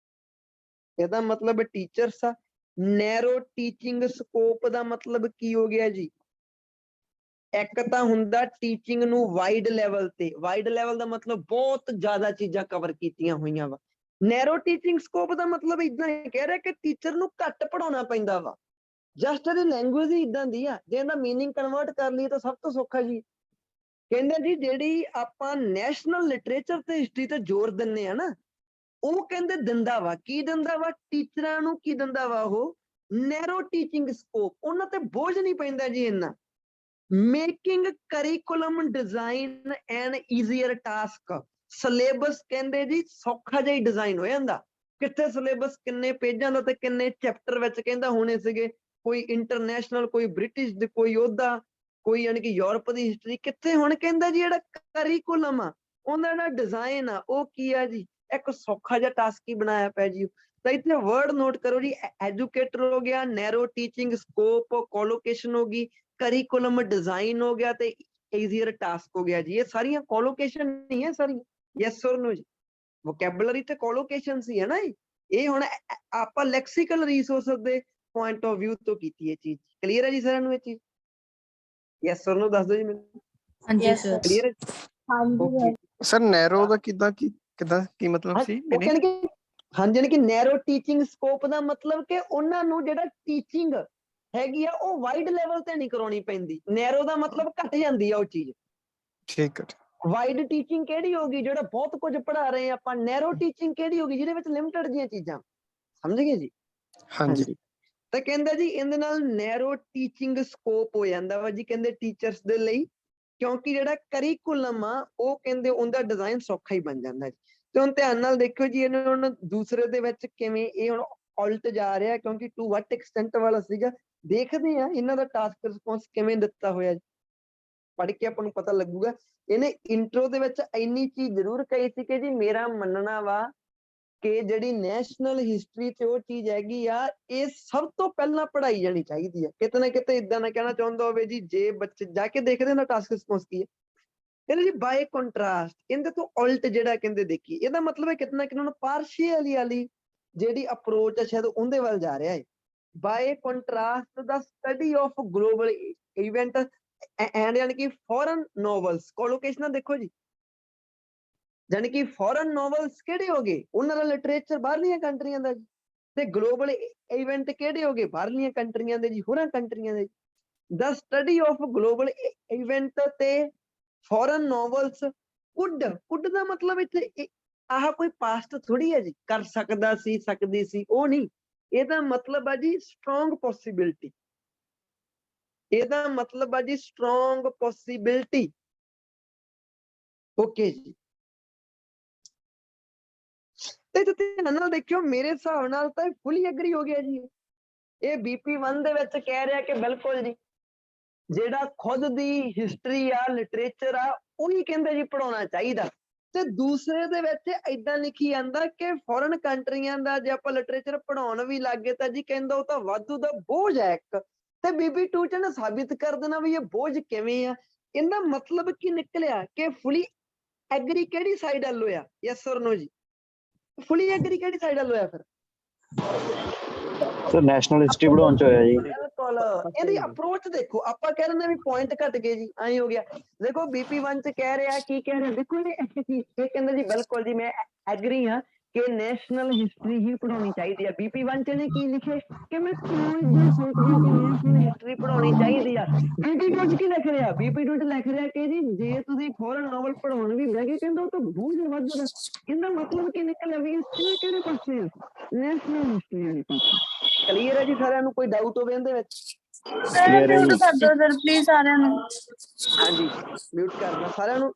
ਇਹਦਾ ਮਤਲਬ ਟੀਚਰਸ ਆ। ਨੈਰੋ ਟੀਚਿੰਗ ਸਕੋਪ ਦਾ ਮਤਲਬ ਕੀ ਹੋ ਗਿਆ ਜੀ? ਇੱਕ ਤਾਂ ਹੁੰਦਾ ਟੀਚਿੰਗ ਨੂੰ ਵਾਈਡ ਲੈਵਲ ਤੇ, ਵਾਈਡ ਲੈਵਲ ਦਾ ਮਤਲਬ ਬਹੁਤ ਜ਼ਿਆਦਾ ਚੀਜ਼ਾਂ ਕਵਰ ਕੀਤੀਆਂ ਹੋਈਆਂ ਵਾ। ਨੈਰੋ ਟੀਚਿੰਗ ਸਕੋਪ ਦਾ ਮਤਲਬ ਇਦਾਂ ਕਹਿ ਰਿਹਾ ਕਿ ਟੀਚਰ ਨੂੰ ਘੱਟ ਪੜਾਉਣਾ ਪੈਂਦਾ ਵਾ। ਜਸਟ ਇਹਦੀ ਲੈਂਗੁਏਜ ਹੀ ਇਦਾਂ ਦੀ ਆ, ਜੇ ਇਹਦਾ ਮੀਨਿੰਗ ਕਨਵਰਟ ਕਰ ਲਈਏ ਤਾਂ ਸਭ ਤੋਂ ਸੌਖਾ ਜੀ। ਕਹਿੰਦੇ ਜੀ ਜਿਹੜੀ ਆਪਾਂ ਨੈਸ਼ਨਲ ਲਿਟਰੇਚਰ ਤੇ ਹਿਸਟਰੀ ਤੇ ਜ਼ੋਰ ਦਿੰਨੇ ਆ ਨਾ, ਉਹ ਕਹਿੰਦੇ ਦਿੰਦਾ ਵਾ, ਕੀ ਦਿੰਦਾ ਵਾ ਟੀਚਰਾਂ ਨੂੰ, ਕੀ ਦਿੰਦਾ ਵਾ ਉਹ? ਨੈਰੋ ਟੀਚਿੰਗ ਸਕੋਪ, ਉਹਨਾਂ ਤੇ ਬੋਝ ਨਹੀਂ ਪੈਂਦਾ ਜੀ ਇੰਨਾ। ਮੇਕਿੰਗ ਕਰਿਕੂਲਮ ਡਿਜ਼ਾਈਨ ਐਨ ਈਜ਼ੀਅਰ ਟਾਸਕ, ਸਿਲੇਬਸ ਕਹਿੰਦੇ ਜੀ ਸੌਖਾ ਜਿਹਾ ਹੀ ਡਿਜ਼ਾਈਨ ਹੋ ਜਾਂਦਾ। ਕਿੱਥੇ ਸਿਲੇਬਸ ਕਿੰਨੇ ਪੇਜਾਂ ਦਾ ਤੇ ਕਿੰਨੇ ਚੈਪਟਰ ਵਿੱਚ ਕਹਿੰਦਾ ਹੋਣੇ ਸੀਗੇ, ਕੋਈ ਇੰਟਰਨੈਸ਼ਨਲ, ਕੋਈ ਬ੍ਰਿਟਿਸ਼, ਕੋਈ ਉਹਦਾ, ਕੋਈ ਯਾਨੀ ਕਿ ਯੂਰਪ ਦੀ ਹਿਸਟਰੀ, ਕਿੱਥੇ ਹੁਣ ਕਹਿੰਦਾ ਜੀ ਜਿਹੜਾ ਕਰਿਕੂਲਮ ਆ ਉਹਦਾ ਜਿਹੜਾ ਡਿਜ਼ਾਈਨ ਆ ਉਹ ਕੀ ਆ ਜੀ, ਇੱਕ ਸੌਖਾ ਜਿਹਾ ਟਾਸਕ ਹੀ ਬਣਾਇਆ ਪਿਆ ਜੀ। ਤਾਂ ਇੱਥੇ ਵਰਡ ਨੋਟ ਕਰੋ ਜੀ, ਐਜੂਕੇਟਰ ਹੋ ਗਿਆ, ਨੈਰੋ ਟੀਚਿੰਗ ਸਕੋਪ, ਕੋਲੋਕੇਸ਼ਨ ਹੋ ਗਈ, ਕਰਿਕੂਲਮ ਡਿਜ਼ਾਈਨ ਹੋ ਗਿਆ ਤੇ ਈਜ਼ੀਅਰ ਟਾਸਕ ਹੋ ਗਿਆ ਜੀ। ਇਹ ਸਾਰੀਆਂ ਕੋਲੋਕੇਸ਼ਨ ਨਹੀਂ ਹੈ ਸਾਰੀਆਂ, ਯੈਸ ਔਰ ਨੋ ਜੀ। ਵੋਕੈਬਲਰੀ ਤੇ ਕੋਲੋਕੇਸ਼ਨ ਸੀ ਹੈ ਨਾ ਇਹ ਹੁਣ ਆਪਾਂ ਲੈਕਸੀਕਲ ਰਿਸੋਰਸ ਦੇ ਪੁਆਇੰਟ ਆਫ ਵਿਊ ਤੋਂ ਕੀਤੀ ਇਹ ਚੀਜ਼। ਕਲੀਅਰ ਹੈ ਜੀ ਸਾਰਿਆਂ ਨੂੰ ਇਹ ਚੀਜ਼? ਯੈਸ ਔਰ ਨੋ ਦੱਸ ਦਿਓ ਜੀ ਮੈਨੂੰ। ਹਾਂਜੀ ਸਰ। ਕਲੀਅਰ ਹੈ? ਹਾਂਜੀ ਸਰ ਨੈਰੋ ਦਾ ਕਿੱਦਾਂ ਕੀ ਮਤਲਬ ਸੀ ਉਹ ਕਹਿੰਦੇ ਕਿ ਹਾਂਜੀ ਜਾਣੀ ਕਿ ਨੈਰੋ ਟੀਚਿੰਗ ਸਕੋਪ ਦਾ ਮਤਲਬ ਕਿ ਉਹਨਾਂ ਨੂੰ ਜਿਹੜਾ ਟੀਚਿੰਗ ਹੈਗੀ ਆ ਉਹ ਵਾਈਡ ਲੈਵਲ ਤੇ ਨਹੀਂ ਕਰਾਉਣੀ ਪੈਂਦੀ। ਨੈਰੋ ਦਾ ਮਤਲਬ ਘਟ ਜਾਂਦੀ ਆ ਉਹ ਚੀਜ਼। ਠੀਕ ਹੈ। ਵਾਈਡ ਟੀਚਿੰਗ ਕਿਹੜੀ ਹੋਗੀ ਜਿਹੜਾ ਬਹੁਤ ਕੁਝ ਪੜ੍ਹਾ ਰਹੇ ਆ ਆਪਾਂ। ਨੈਰੋ ਟੀਚਿੰਗ ਕਿਹੜੀ ਹੋਗੀ ਜਿਹਦੇ ਵਿੱਚ ਲਿਮਟਿਡ ਜੀਆਂ ਚੀਜ਼ਾਂ। ਸਮਝ ਗਏ ਜੀ? ਹਾਂਜੀ। ਤਾਂ ਕਹਿੰਦਾ ਜੀ ਇਹਦੇ ਨਾਲ ਨੈਰੋ ਟੀਚਿੰਗ ਸਕੋਪ ਹੋ ਜਾਂਦਾ ਵਾ ਜੀ ਕਹਿੰਦੇ ਟੀਚਰਸ ਦੇ ਲਈ, ਕਿਉਂਕਿ ਜਿਹੜਾ ਕਰਿਕੂਲਮ ਆ ਉਹ ਕਹਿੰਦੇ ਉਹਦਾ ਡਿਜ਼ਾਈਨ ਸੌਖਾ ਹੀ ਬਣ ਜਾਂਦਾ ਜੀ। ਤੇ ਹੁਣ ਧਿਆਨ ਨਾਲ ਦੇਖਿਓ ਜੀ ਇਹਨੂੰ ਹੁਣ ਦੂਸਰੇ ਦੇ ਵਿੱਚ ਕਿਵੇਂ ਇਹ ਹੁਣ ਉਲਟ ਜਾ ਰਿਹਾ, ਕਿਉਂਕਿ ਟੂ ਵਟ ਐਕਸਟੈਂਟ ਵਾਲਾ ਸੀਗਾ। ਦੇਖਦੇ ਆ ਇਹਨਾਂ ਦਾ ਟਾਸਕ ਰਿਸਪੌਂਸ ਕਿਵੇਂ ਦਿੱਤਾ ਹੋਇਆ ਜੀ, ਪੜ੍ਹ ਕੇ ਆਪਾਂ ਨੂੰ ਪਤਾ ਲੱਗੂਗਾ। ਇਹਨੇ ਇੰਟਰੋ ਦੇ ਵਿੱਚ ਇੰਨੀ ਚੀਜ਼ ਜ਼ਰੂਰ ਕਹੀ ਸੀ ਕਿ ਜੀ ਮੇਰਾ ਮੰਨਣਾ ਵਾ ਕਿ ਜਿਹੜੀ ਨੈਸ਼ਨਲ ਹਿਸਟਰੀ ਤੇ ਉਹ ਚੀਜ਼ ਹੈਗੀ ਆ ਇਹ ਸਭ ਤੋਂ ਪਹਿਲਾਂ ਪੜ੍ਹਾਈ ਜਾਣੀ ਚਾਹੀਦੀ ਆ। ਕਿਤੇ ਨਾ ਕਿਤੇ ਇਦਾਂ ਨਾ ਕਹਿਣਾ ਚਾਹੁੰਦਾ ਹੋਵੇ ਜੀ ਜੇ ਬੱਚੇ ਜਾ ਕੇ ਦੇਖਦੇ ਨਾ ਟਾਸਕ ਰਿਸਪੌਂਸ ਕੀ ਹੈ, ਕਹਿੰਦੇ ਜੀ ਬਾਏ ਕੰਟਰਾਸਟ ਇਹਦੇ ਤੋਂ ਉਲਟ ਜਿਹੜਾ ਕਹਿੰਦੇ ਦੇਖੀ। ਇਹਦਾ ਮਤਲਬ ਹੈ ਕਿਤੇ ਨਾ ਕਿਤੇ ਹੁਣ ਪਾਰਸ਼ੀਅਲੀ ਵਾਲੀ ਜਿਹੜੀ ਅਪਰੋਚ ਹੈ ਸ਼ਾਇਦ ਉਹਦੇ ਵੱਲ ਜਾ ਰਿਹਾ ਹੈ। By contrast the study of global event and ਯਾਨੀ ਕਿ ਫੋਰਨ ਨੋਵਲਸ। ਕੋਲੋਕੇਸ਼ਨ ਦੇਖੋ ਜੀ, ਜਾਨੀ ਕਿ ਫੋਰਨ ਨੋਵਲਸ ਕਿਹੜੇ ਹੋ ਗਏ ਉਹਨਾਂ ਦਾ ਲਿਟਰੇਚਰ ਬਾਹਰਲੀਆਂ ਕੰਟਰੀਆਂ ਦਾ ਜੀ, ਤੇ ਗਲੋਬਲ ਇਵੈਂਟ ਕਿਹੜੇ ਹੋ ਗਏ ਬਾਹਰਲੀਆਂ ਕੰਟਰੀਆਂ ਦੇ ਜੀ, ਹੋਰਾਂ ਕੰਟਰੀਆਂ ਦੇ। ਦਾ ਸਟੱਡੀ ਆਫ ਗਲੋਬਲ ਇਵੈਂਟ ਤੇ ਫੋਰਨ ਨੋਵਲਸ। ਕੁੱਡ ਦਾ ਮਤਲਬ ਇੱਥੇ ਆਹ ਕੋਈ ਪਾਸਟ ਥੋੜੀ ਹੈ ਜੀ, ਕਰ ਸਕਦਾ ਸੀ ਸਕਦੀ ਸੀ ਉਹ ਨਹੀਂ। ਇਹਦਾ ਮਤਲਬ ਆ ਜੀ ਸਟਰੋਂਗ ਪੋਸੀਬਿਲਿਟੀ। ਇਹਦਾ ਮਤਲਬ ਆ ਜੀ ਸਟਰੋਂਗ ਪੋਸੀਬਿਲਿਟੀ। ਓਕੇ ਜੀ। ਤੇ ਧਿਆਨ ਨਾਲ ਦੇਖਿਓ ਮੇਰੇ ਹਿਸਾਬ ਨਾਲ ਤਾਂ ਫੁੱਲੀ ਐਗਰੀ ਹੋ ਗਿਆ ਜੀ। ਇਹ BP1 ਦੇ ਵਿੱਚ ਕਹਿ ਰਿਹਾ ਕਿ ਬਿਲਕੁਲ ਜੀ ਜਿਹੜਾ ਖੁਦ ਦੀ ਹਿਸਟਰੀ ਆ ਲਿਟਰੇਚਰ ਆ ਉਹੀ ਕਹਿੰਦੇ ਜੀ ਪੜਾਉਣਾ ਚਾਹੀਦਾ। ਤੇ ਦੂਸਰੇ ਦੇ ਵਿੱਚ ਏਦਾਂ ਲਿਖੀ ਜਾਂਦਾ ਕਿ ਫੋਰਨ ਕੰਟਰੀਆਂ ਦਾ ਜੇ ਆਪਾਂ ਲਿਟਰੇਚਰ ਪੜਾਉਣ ਵੀ ਲੱਗੇ ਤਾਂ ਜੀ ਕਹਿੰਦਾ ਉਹ ਤਾਂ ਵਾਧੂ ਦਾ ਬੋਝ ਹੈ ਇੱਕ। ਤੇ BP2 ਚ ਨਾ ਸਾਬਿਤ ਕਰ ਦੇਣਾ ਵੀ ਇਹ ਬੋਝ ਕਿਵੇਂ ਆ। ਇਹਦਾ ਮਤਲਬ ਕੀ ਨਿਕਲਿਆ ਕਿ ਫੁੱਲੀ ਐਗਰੀ ਕਿਹੜੀ ਸਾਈਡ ਵੱਲ ਹੋਇਆ? ਯੈਸ ਔਰ ਨੋ ਜੀ? ਫੁੱਲੀ ਐਗਰੀ ਕਿਹੜੀ ਸਾਈਡ ਵੱਲ ਹੋਇਆ ਫਿਰ? ਸਰ ਨੈਸ਼ਨਲ ਹਿਸਟਰੀ ਪੜਾਉਣ ਚ ਹੋਇਆ ਜੀ। ਬਿਲਕੁਲ। ਇਹਦੀ ਅਪਰੋਚ ਦੇਖੋ, ਆਪਾਂ ਕਹਿ ਰਹੇ ਵੀ ਪੁਆਇੰਟ ਘਟ ਗਏ ਜੀ, ਐਂ ਹੋ ਗਿਆ। ਦੇਖੋ BP1 ਚ ਕਹਿ ਰਿਹਾ ਕੀ ਕਹਿ ਰਿਹਾ ਦੇਖੋ ਇਹ ਕਹਿੰਦਾ ਜੀ ਬਿਲਕੁਲ ਜੀ ਮੈਂ ਐਗਰੀ ਹਾਂ ਕਿ ਨੈਸ਼ਨਲ ਹਿਸਟਰੀ ਹੀ ਪੜਾਉਣੀ ਚਾਹੀਦੀ ਆ। BP1 ਚ ਨੇ ਕੀ ਲਿਖੇ ਕਿ ਮੈਂ ਨੈਸ਼ਨਲ ਹਿਸਟਰੀ ਪੜਾਉਣੀ ਚਾਹੀਦੀ ਆ। BP2 ਚ ਕੀ ਲਿਖ ਰਿਹਾ? BP2 ਚ ਲਿਖ ਰਿਹਾ ਕਿ ਜੀ ਜੇ ਤੁਸੀਂ ਫੋਰਨ ਨੋਵਲ ਪੜਾਉਣ ਵੀ ਬਹਿ ਗਏ ਕਹਿੰਦਾ ਉਹ ਤਾਂ ਬੋਝ ਵੱਧਦਾ। ਇਹਦਾ ਮਤਲਬ ਕੀ ਨਿਕਲਿਆ ਵੀ ਇਹ ਕਿਹੜੇ ਪਾਸੇ ਆ? ਨੈਸ਼ਨਲ ਹਿਸਟਰੀ ਵਾਲੇ ਪਾਸੇ। ਕਲੀਅਰ ਹੈ ਜੀ ਸਾਰਿਆਂ ਨੂੰ? ਕੋਈ ਡਾਊਟ ਹੋਵੇ ਇਹਦੇ ਵਿੱਚ? ਸਰ ਮਿਊਟ ਕਰ ਦਿਓ ਸਰ ਪਲੀਜ਼ ਸਾਰਿਆਂ ਨੂੰ। ਹਾਂਜੀ ਮਿਊਟ ਕਰਨਾ ਸਾਰਿਆਂ ਨੂੰ।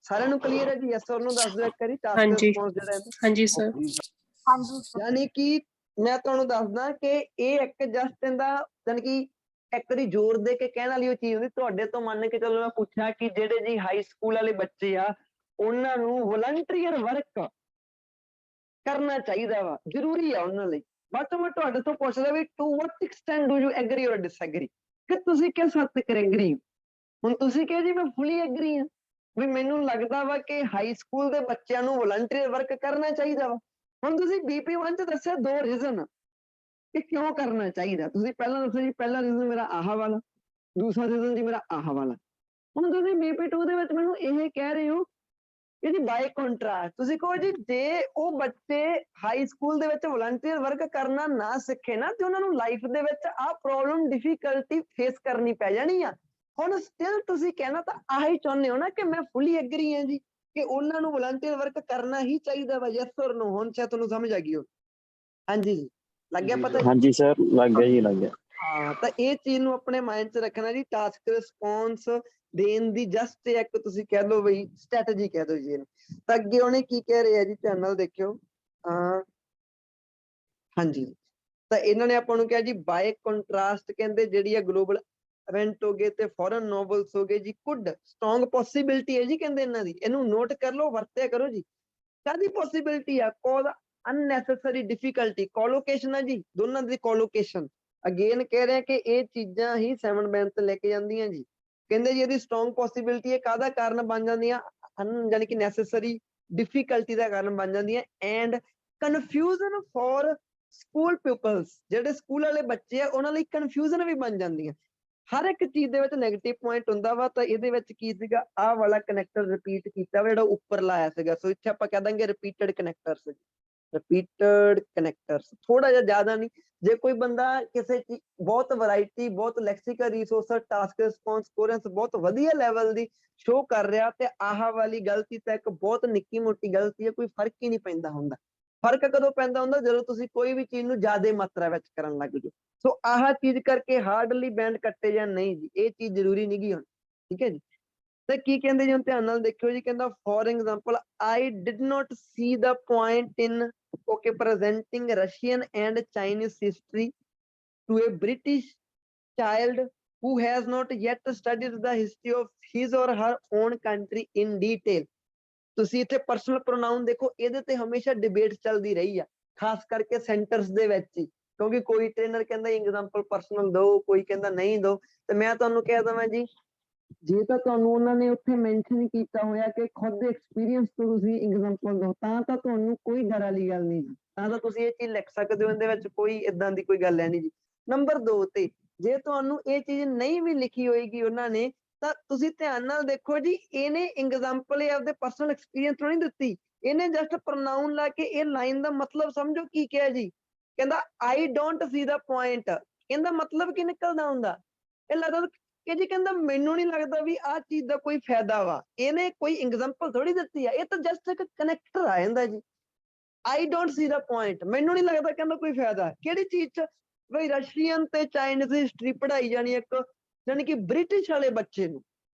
ਸਾਰਿਆਂ ਨੂੰ ਕਲੀਅਰ ਹੈ ਜੀ? ਯੈਸ ਔਰ ਨੋ ਦੱਸ ਦਿਓ ਇੱਕ ਵਾਰੀ ਟਾਸਕ ਰਿਸਪੌਂਸ ਜਿਹੜਾ ਹੈ। ਹਾਂਜੀ ਸਰ। ਹਾਂਜੀ ਯਾਨੀ ਕਿ ਮੈਂ ਤੁਹਾਨੂੰ ਦੱਸਦਾ ਕਿ ਇਹ ਇੱਕ ਜਸਟ ਇਹਦਾ ਯਾਨੀ ਕਿ ਇੱਕ ਵਾਰੀ ਜ਼ੋਰ ਦੇ ਕੇ ਕਹਿਣ ਵਾਲੀ ਉਹ ਚੀਜ਼ ਹੁੰਦੀ। ਤੁਹਾਡੇ ਤੋਂ ਮੰਨ ਕੇ ਚਲੋ ਮੈਂ ਪੁੱਛਾਂ ਕਿ ਜਿਹੜੇ ਜੀ ਹਾਈ ਸਕੂਲ ਵਾਲੇ ਬੱਚੇ ਆ ਉਹਨਾਂ ਨੂੰ ਵਲੰਟੀਅਰ ਵਰਕ ਕਰਨਾ ਚਾਹੀਦਾ ਵਾ, ਜ਼ਰੂਰੀ ਆ ਉਹਨਾਂ ਲਈ। ਬਟ ਮੈਂ ਤੁਹਾਡੇ ਤੋਂ ਪੁੱਛਦਾ ਵੀ to what extent do you agree or disagree, ਕਿ ਤੁਸੀਂ ਕਿਸ ਹੱਦ ਤੱਕ ਐਗਰੀ? ਹੁਣ ਤੁਸੀਂ ਕਿਹਾ ਜੀ ਮੈਂ ਫੁੱਲੀ ਐਗਰੀ ਹਾਂ ਵੀ ਮੈਨੂੰ ਲੱਗਦਾ ਵਾ ਕਿ ਹਾਈ ਸਕੂਲ ਦੇ ਬੱਚਿਆਂ ਨੂੰ ਵਲੰਟੀਅਰ ਵਰਕ ਕਰਨਾ ਚਾਹੀਦਾ ਵਾ। ਹੁਣ ਤੁਸੀਂ BP1 ਚ ਦੱਸਿਆ 2 ਰੀਜ਼ਨ ਕਿ ਕਿਉਂ ਕਰਨਾ ਚਾਹੀਦਾ। ਤੁਸੀਂ ਪਹਿਲਾਂ ਦੱਸੋ ਜੀ ਪਹਿਲਾ ਰੀਜ਼ਨ ਮੇਰਾ ਆਹ ਵਾਲਾ, ਦੂਸਰਾ ਰੀਜ਼ਨ ਜੀ ਮੇਰਾ ਆਹ ਵਾਲਾ। ਹੁਣ ਤੁਸੀਂ BP2 ਦੇ ਵਿੱਚ ਮੈਨੂੰ ਇਹ ਕਹਿ ਰਹੇ ਹੋ ਕਿ ਜੀ ਬਾਈ ਕੰਟਰਾਸਟ ਤੁਸੀਂ ਕਹੋ ਜੀ ਜੇ ਉਹ ਬੱਚੇ ਹਾਈ ਸਕੂਲ ਦੇ ਵਿੱਚ ਵਲੰਟੀਅਰ ਵਰਕ ਕਰਨਾ ਨਾ ਸਿੱਖੇ ਨਾ ਤੇ ਉਹਨਾਂ ਨੂੰ ਲਾਈਫ ਦੇ ਵਿੱਚ ਆਹ ਪ੍ਰੋਬਲਮ ਡਿਫਿਕਲਟੀ ਫੇਸ ਕਰਨੀ ਪੈ ਜਾਣੀ ਆ। ਹੁਣ ਸਟਿਲ ਤੁਸੀਂ ਕਹਿਣਾ ਤਾਂ ਆਹੀ ਚਾਹੁੰਦੇ ਹੋ ਨਾ ਕਿ ਮੈਂ ਫੁੱਲੀ ਐਗਰੀ ਹਾਂ ਜੀ ਕਿ ਉਹਨਾਂ ਨੂੰ ਵਲੰਟੀਅਰ ਵਰਕ ਕਰਨਾ ਹੀ ਚਾਹੀਦਾ ਵਾ। ਯੈਸ ਔਰ ਨੋ? ਹੁਣ ਸ਼ਾਇਦ ਤੁਹਾਨੂੰ ਸਮਝ ਆ ਗਈ ਹੋ। ਹਾਂਜੀ ਜੀ ਲੱਗ ਗਿਆ ਪਤਾ? ਹਾਂਜੀ ਸਰ ਲੱਗ ਗਿਆ ਜੀ, ਲੱਗ ਗਿਆ। ਹਾਂ ਤਾਂ ਇਹ ਚੀਜ਼ ਨੂੰ ਆਪਣੇ ਮਾਈਂਡ 'ਚ ਰੱਖਣਾ ਜੀ। ਟਾਸਕ ਰਿਸਪੌਂਸ ਦੇਣ ਦੀ ਜਸਟ ਇੱਕ ਤੁਸੀਂ ਕਹਿ ਲਓ ਬਈ ਸਟ੍ਰੈਟਜੀ ਕਹਿ ਦਿਓ ਜੀ ਇਹਨੂੰ। ਤਾਂ ਅੱਗੇ ਉਹਨੇ ਕੀ ਕਹਿ ਰਿਹਾ ਜੀ ਧਿਆਨ ਨਾਲ ਦੇਖਿਓ। ਹਾਂਜੀ ਤਾਂ ਇਹਨਾਂ ਨੇ ਆਪਾਂ ਨੂੰ ਕਿਹਾ ਜੀ ਬਾਏ ਕੰਟਰਾਸਟ ਕਹਿੰਦੇ ਜਿਹੜੀ ਆ ਗਲੋਬਲ ਇਵੈਂਟ ਹੋ ਗਏ ਤੇ ਫੋਰਨ ਨੋਵਲਸ ਹੋ ਗਏ ਜੀ ਕੁੱਡ ਸਟਰੋਂਗ ਪੋਸੀਬਿਲਿਟੀ ਹੈ ਜੀ ਕਹਿੰਦੇ ਇਹਨਾਂ ਦੀ। ਇਹਨੂੰ ਨੋਟ ਕਰ ਲਓ, ਵਰਤਿਆ ਕਰੋ ਜੀ। ਕਾਹਦੀ ਪੋਸੀਬਿਲਿਟੀ ਆ? Cause unnecessary difficulty. ਕੋਲੋਕੇਸ਼ਨ ਹੈ ਜੀ ਦੋਨਾਂ ਦੀ ਕੋਲੋਕੇਸ਼ਨ। ਅਗੇਨ ਕਹਿ ਰਿਹਾ ਕਿ ਇਹ ਚੀਜ਼ਾਂ ਹੀ 7 ਬੈਂਡ ਤੇ ਲੈ ਕੇ ਜਾਂਦੀਆਂ ਜੀ। ਕਹਿੰਦੇ ਜੀ ਇਹਦੀ ਸਟਰੋਂਗ ਪੋਸੀਬਿਲਿਟੀ ਹੈ ਕਾਹਦਾ ਕਾਰਨ ਬਣ ਜਾਂਦੀਆਂ, ਜਾਣੀ ਕਿ ਨੈਸੈਸਰੀ ਡਿਫਿਕਲਟੀ ਦਾ ਕਾਰਨ ਬਣ ਜਾਂਦੀਆਂ and confusion for school peoples, ਜਿਹੜੇ ਸਕੂਲ ਵਾਲੇ ਬੱਚੇ ਆ ਉਹਨਾਂ ਲਈ ਕਨਫਿਊਜ਼ਨ ਵੀ ਬਣ ਜਾਂਦੀਆਂ। ਹਰ ਇੱਕ ਚੀਜ਼ ਦੇ ਵਿੱਚ ਨੈਗੇਟਿਵ ਪੁਆਇੰਟ ਹੁੰਦਾ ਵਾ, ਤਾਂ ਇਹਦੇ ਵਿੱਚ ਕੀ ਸੀਗਾ, ਆਹ ਵਾਲਾ ਕਨੈਕਟਰ ਰਿਪੀਟ ਕੀਤਾ ਵਾ ਜਿਹੜਾ ਉੱਪਰ ਲਾਇਆ ਸੀਗਾ। ਸੋ ਇੱਥੇ ਆਪਾਂ ਕਹਿ ਦਾਂਗੇ ਰਿਪੀਟਡ ਕਨੈਕਟਰਸ, ਰਿਪੀਟਡ ਕਨੈਕਟਰਸ, ਥੋੜਾ ਜਿਹਾ ਜ਼ਿਆਦਾ ਨਹੀਂ। ਜੇ ਕੋਈ ਬੰਦਾ ਕਿਸੇ ਚੀਜ਼ ਬਹੁਤ ਵੈਰਾਈਟੀ, ਬਹੁਤ ਲੈਕਸੀਕਲ ਰਿਸੋਰਸ, ਟਾਸਕ ਰਿਸਪੌਂਸ, ਕੋਰੈਂਸ ਬਹੁਤ ਵਧੀਆ ਲੈਵਲ ਦੀ ਸ਼ੋ ਕਰ ਰਿਹਾ, ਤੇ ਆਹ ਵਾਲੀ ਗਲਤੀ ਤਾਂ ਇੱਕ ਬਹੁਤ ਨਿੱਕੀ ਮੋਟੀ ਗਲਤੀ ਹੈ, ਕੋਈ ਫਰਕ ਹੀ ਨਹੀਂ ਪੈਂਦਾ ਹੁੰਦਾ। ਫਰਕ ਕਦੋਂ ਪੈਂਦਾ ਹੁੰਦਾ, ਜਦੋਂ ਤੁਸੀਂ ਕੋਈ ਵੀ ਚੀਜ਼ ਨੂੰ ਜ਼ਿਆਦਾ ਮਾਤਰਾ ਵਿੱਚ ਕਰਨ ਲੱਗ ਜਾਓ। ਸੋ ਆਹ ਚੀਜ਼ ਕਰਕੇ ਹਾਰਡਲੀ ਬੈਂਡ ਕੱਟੇ ਜਾਂ ਨਹੀਂ ਜੀ, ਇਹ ਚੀਜ਼ ਜ਼ਰੂਰੀ ਨਹੀਂ ਗੀ ਹੁਣ, ਠੀਕ ਹੈ ਜੀ। ਤੇ ਕੀ ਕਹਿੰਦੇ ਜੀ, ਹੁਣ ਧਿਆਨ ਨਾਲ ਦੇਖਿਓ ਜੀ, ਕਹਿੰਦਾ for example I did not see the point in okay presenting Russian and Chinese history to a British child who has not yet studied the history of his or her own country in detail। ਤੁਸੀਂ ਇੱਥੇ personal ਪ੍ਰੋਨਾਊਨ ਦੇਖੋ, ਇਹਦੇ ਤੇ ਹਮੇਸ਼ਾ debate ਚੱਲਦੀ ਰਹੀ ਆ, ਖਾਸ ਕਰਕੇ ਸੈਂਟਰਸ ਦੇ ਵਿੱਚ ਹੀ, ਕਿਉਂਕਿ ਕੋਈ ਟ੍ਰੇਨਰ ਕਹਿੰਦਾ ਐਗਜ਼ਾਮਪਲ ਪਰਸਨਲ ਦਿਓ, ਕੋਈ ਕਹਿੰਦਾ ਨਹੀਂ ਦਿਓ। ਤੇ ਮੈਂ ਤੁਹਾਨੂੰ ਕਹਿ ਦਵਾਂ ਜੀ, ਜੇ ਤਾਂ ਤੁਹਾਨੂੰ ਉਹਨਾਂ ਨੇ ਉੱਥੇ ਮੈਂਸ਼ਨ ਕੀਤਾ ਹੋਇਆ ਕਿ ਖੁਦ ਦੇ ਐਕਸਪੀਰੀਅੰਸ ਤੋਂ ਤੁਸੀਂ ਐਗਜ਼ਾਮਪਲ ਦਿਓ, ਤਾਂ ਤੁਹਾਨੂੰ ਕੋਈ ਡਰ ਵਾਲੀ ਗੱਲ ਨਹੀਂ ਜੀ, ਤਾਂ ਤੁਸੀਂ ਇਹ ਚੀਜ਼ ਲਿਖ ਸਕਦੇ ਹੋ, ਇਹਦੇ ਵਿੱਚ ਕੋਈ ਏਦਾਂ ਦੀ ਕੋਈ ਗੱਲ ਹੈ ਨਹੀਂ ਜੀ। ਨੰਬਰ 2 ਤੇ ਜੇ ਤੁਹਾਨੂੰ ਇਹ ਚੀਜ਼ ਨਹੀਂ ਵੀ ਲਿਖੀ ਹੋਏਗੀ ਉਹਨਾਂ ਨੇ, ਤਾਂ ਤੁਸੀਂ ਧਿਆਨ ਨਾਲ ਦੇਖੋ ਜੀ, ਇਹਨੇ ਐਗਜ਼ਾਮਪਲ ਆਪਦੇ ਪਰਸਨਲ ਐਕਸਪੀਰੀਅੰਸ ਤੋਂ ਨਹੀਂ ਦਿੱਤੀ, ਇਹਨੇ ਜਸਟ ਪ੍ਰੋਨਾਊਨ ਲਾ ਕੇ ਇਹ ਲਾਈਨ ਦਾ ਮਤਲਬ ਸਮਝੋ ਕੀ ਕਿਹਾ ਜੀ। ਕਹਿੰਦਾ I don't C the point, ਇਹਦਾ ਮਤਲਬ ਕੀ ਨਿਕਲਦਾ ਹੁੰਦਾ, ਇਹ ਲੱਗਦਾ ਕਿ ਜੀ ਕਹਿੰਦਾ ਮੈਨੂੰ ਨਹੀਂ ਲੱਗਦਾ ਵੀ ਆਹ ਚੀਜ਼ ਦਾ ਕੋਈ ਫਾਇਦਾ ਵਾ, ਇਹਨੇ ਕੋਈ ਐਗਜ਼ਾਮਪਲ ਥੋੜੀ ਦਿੱਤੀ ਆ, ਇਹ ਤਾਂ ਜਸਟ ਇੱਕ ਕਨੈਕਟਰ ਆ ਜਾਂਦਾ ਜੀ। I don't C the point, ਮੈਨੂੰ ਨਹੀਂ ਲੱਗਦਾ ਕਹਿੰਦਾ ਕੋਈ ਫਾਇਦਾ, ਕਿਹੜੀ ਚੀਜ਼ ਚ, ਬਈ ਰਸ਼ੀਅਨ ਤੇ ਚਾਈਨੀਜ਼ ਹਿਸਟਰੀ ਪੜ੍ਹਾਈ ਜਾਣੀ, ਇੱਕ ਜਾਣੀ ਕਿ ਬ੍ਰਿਟਿਸ਼ ਵਾਲੇ ਬੱਚੇ ਨੂੰ,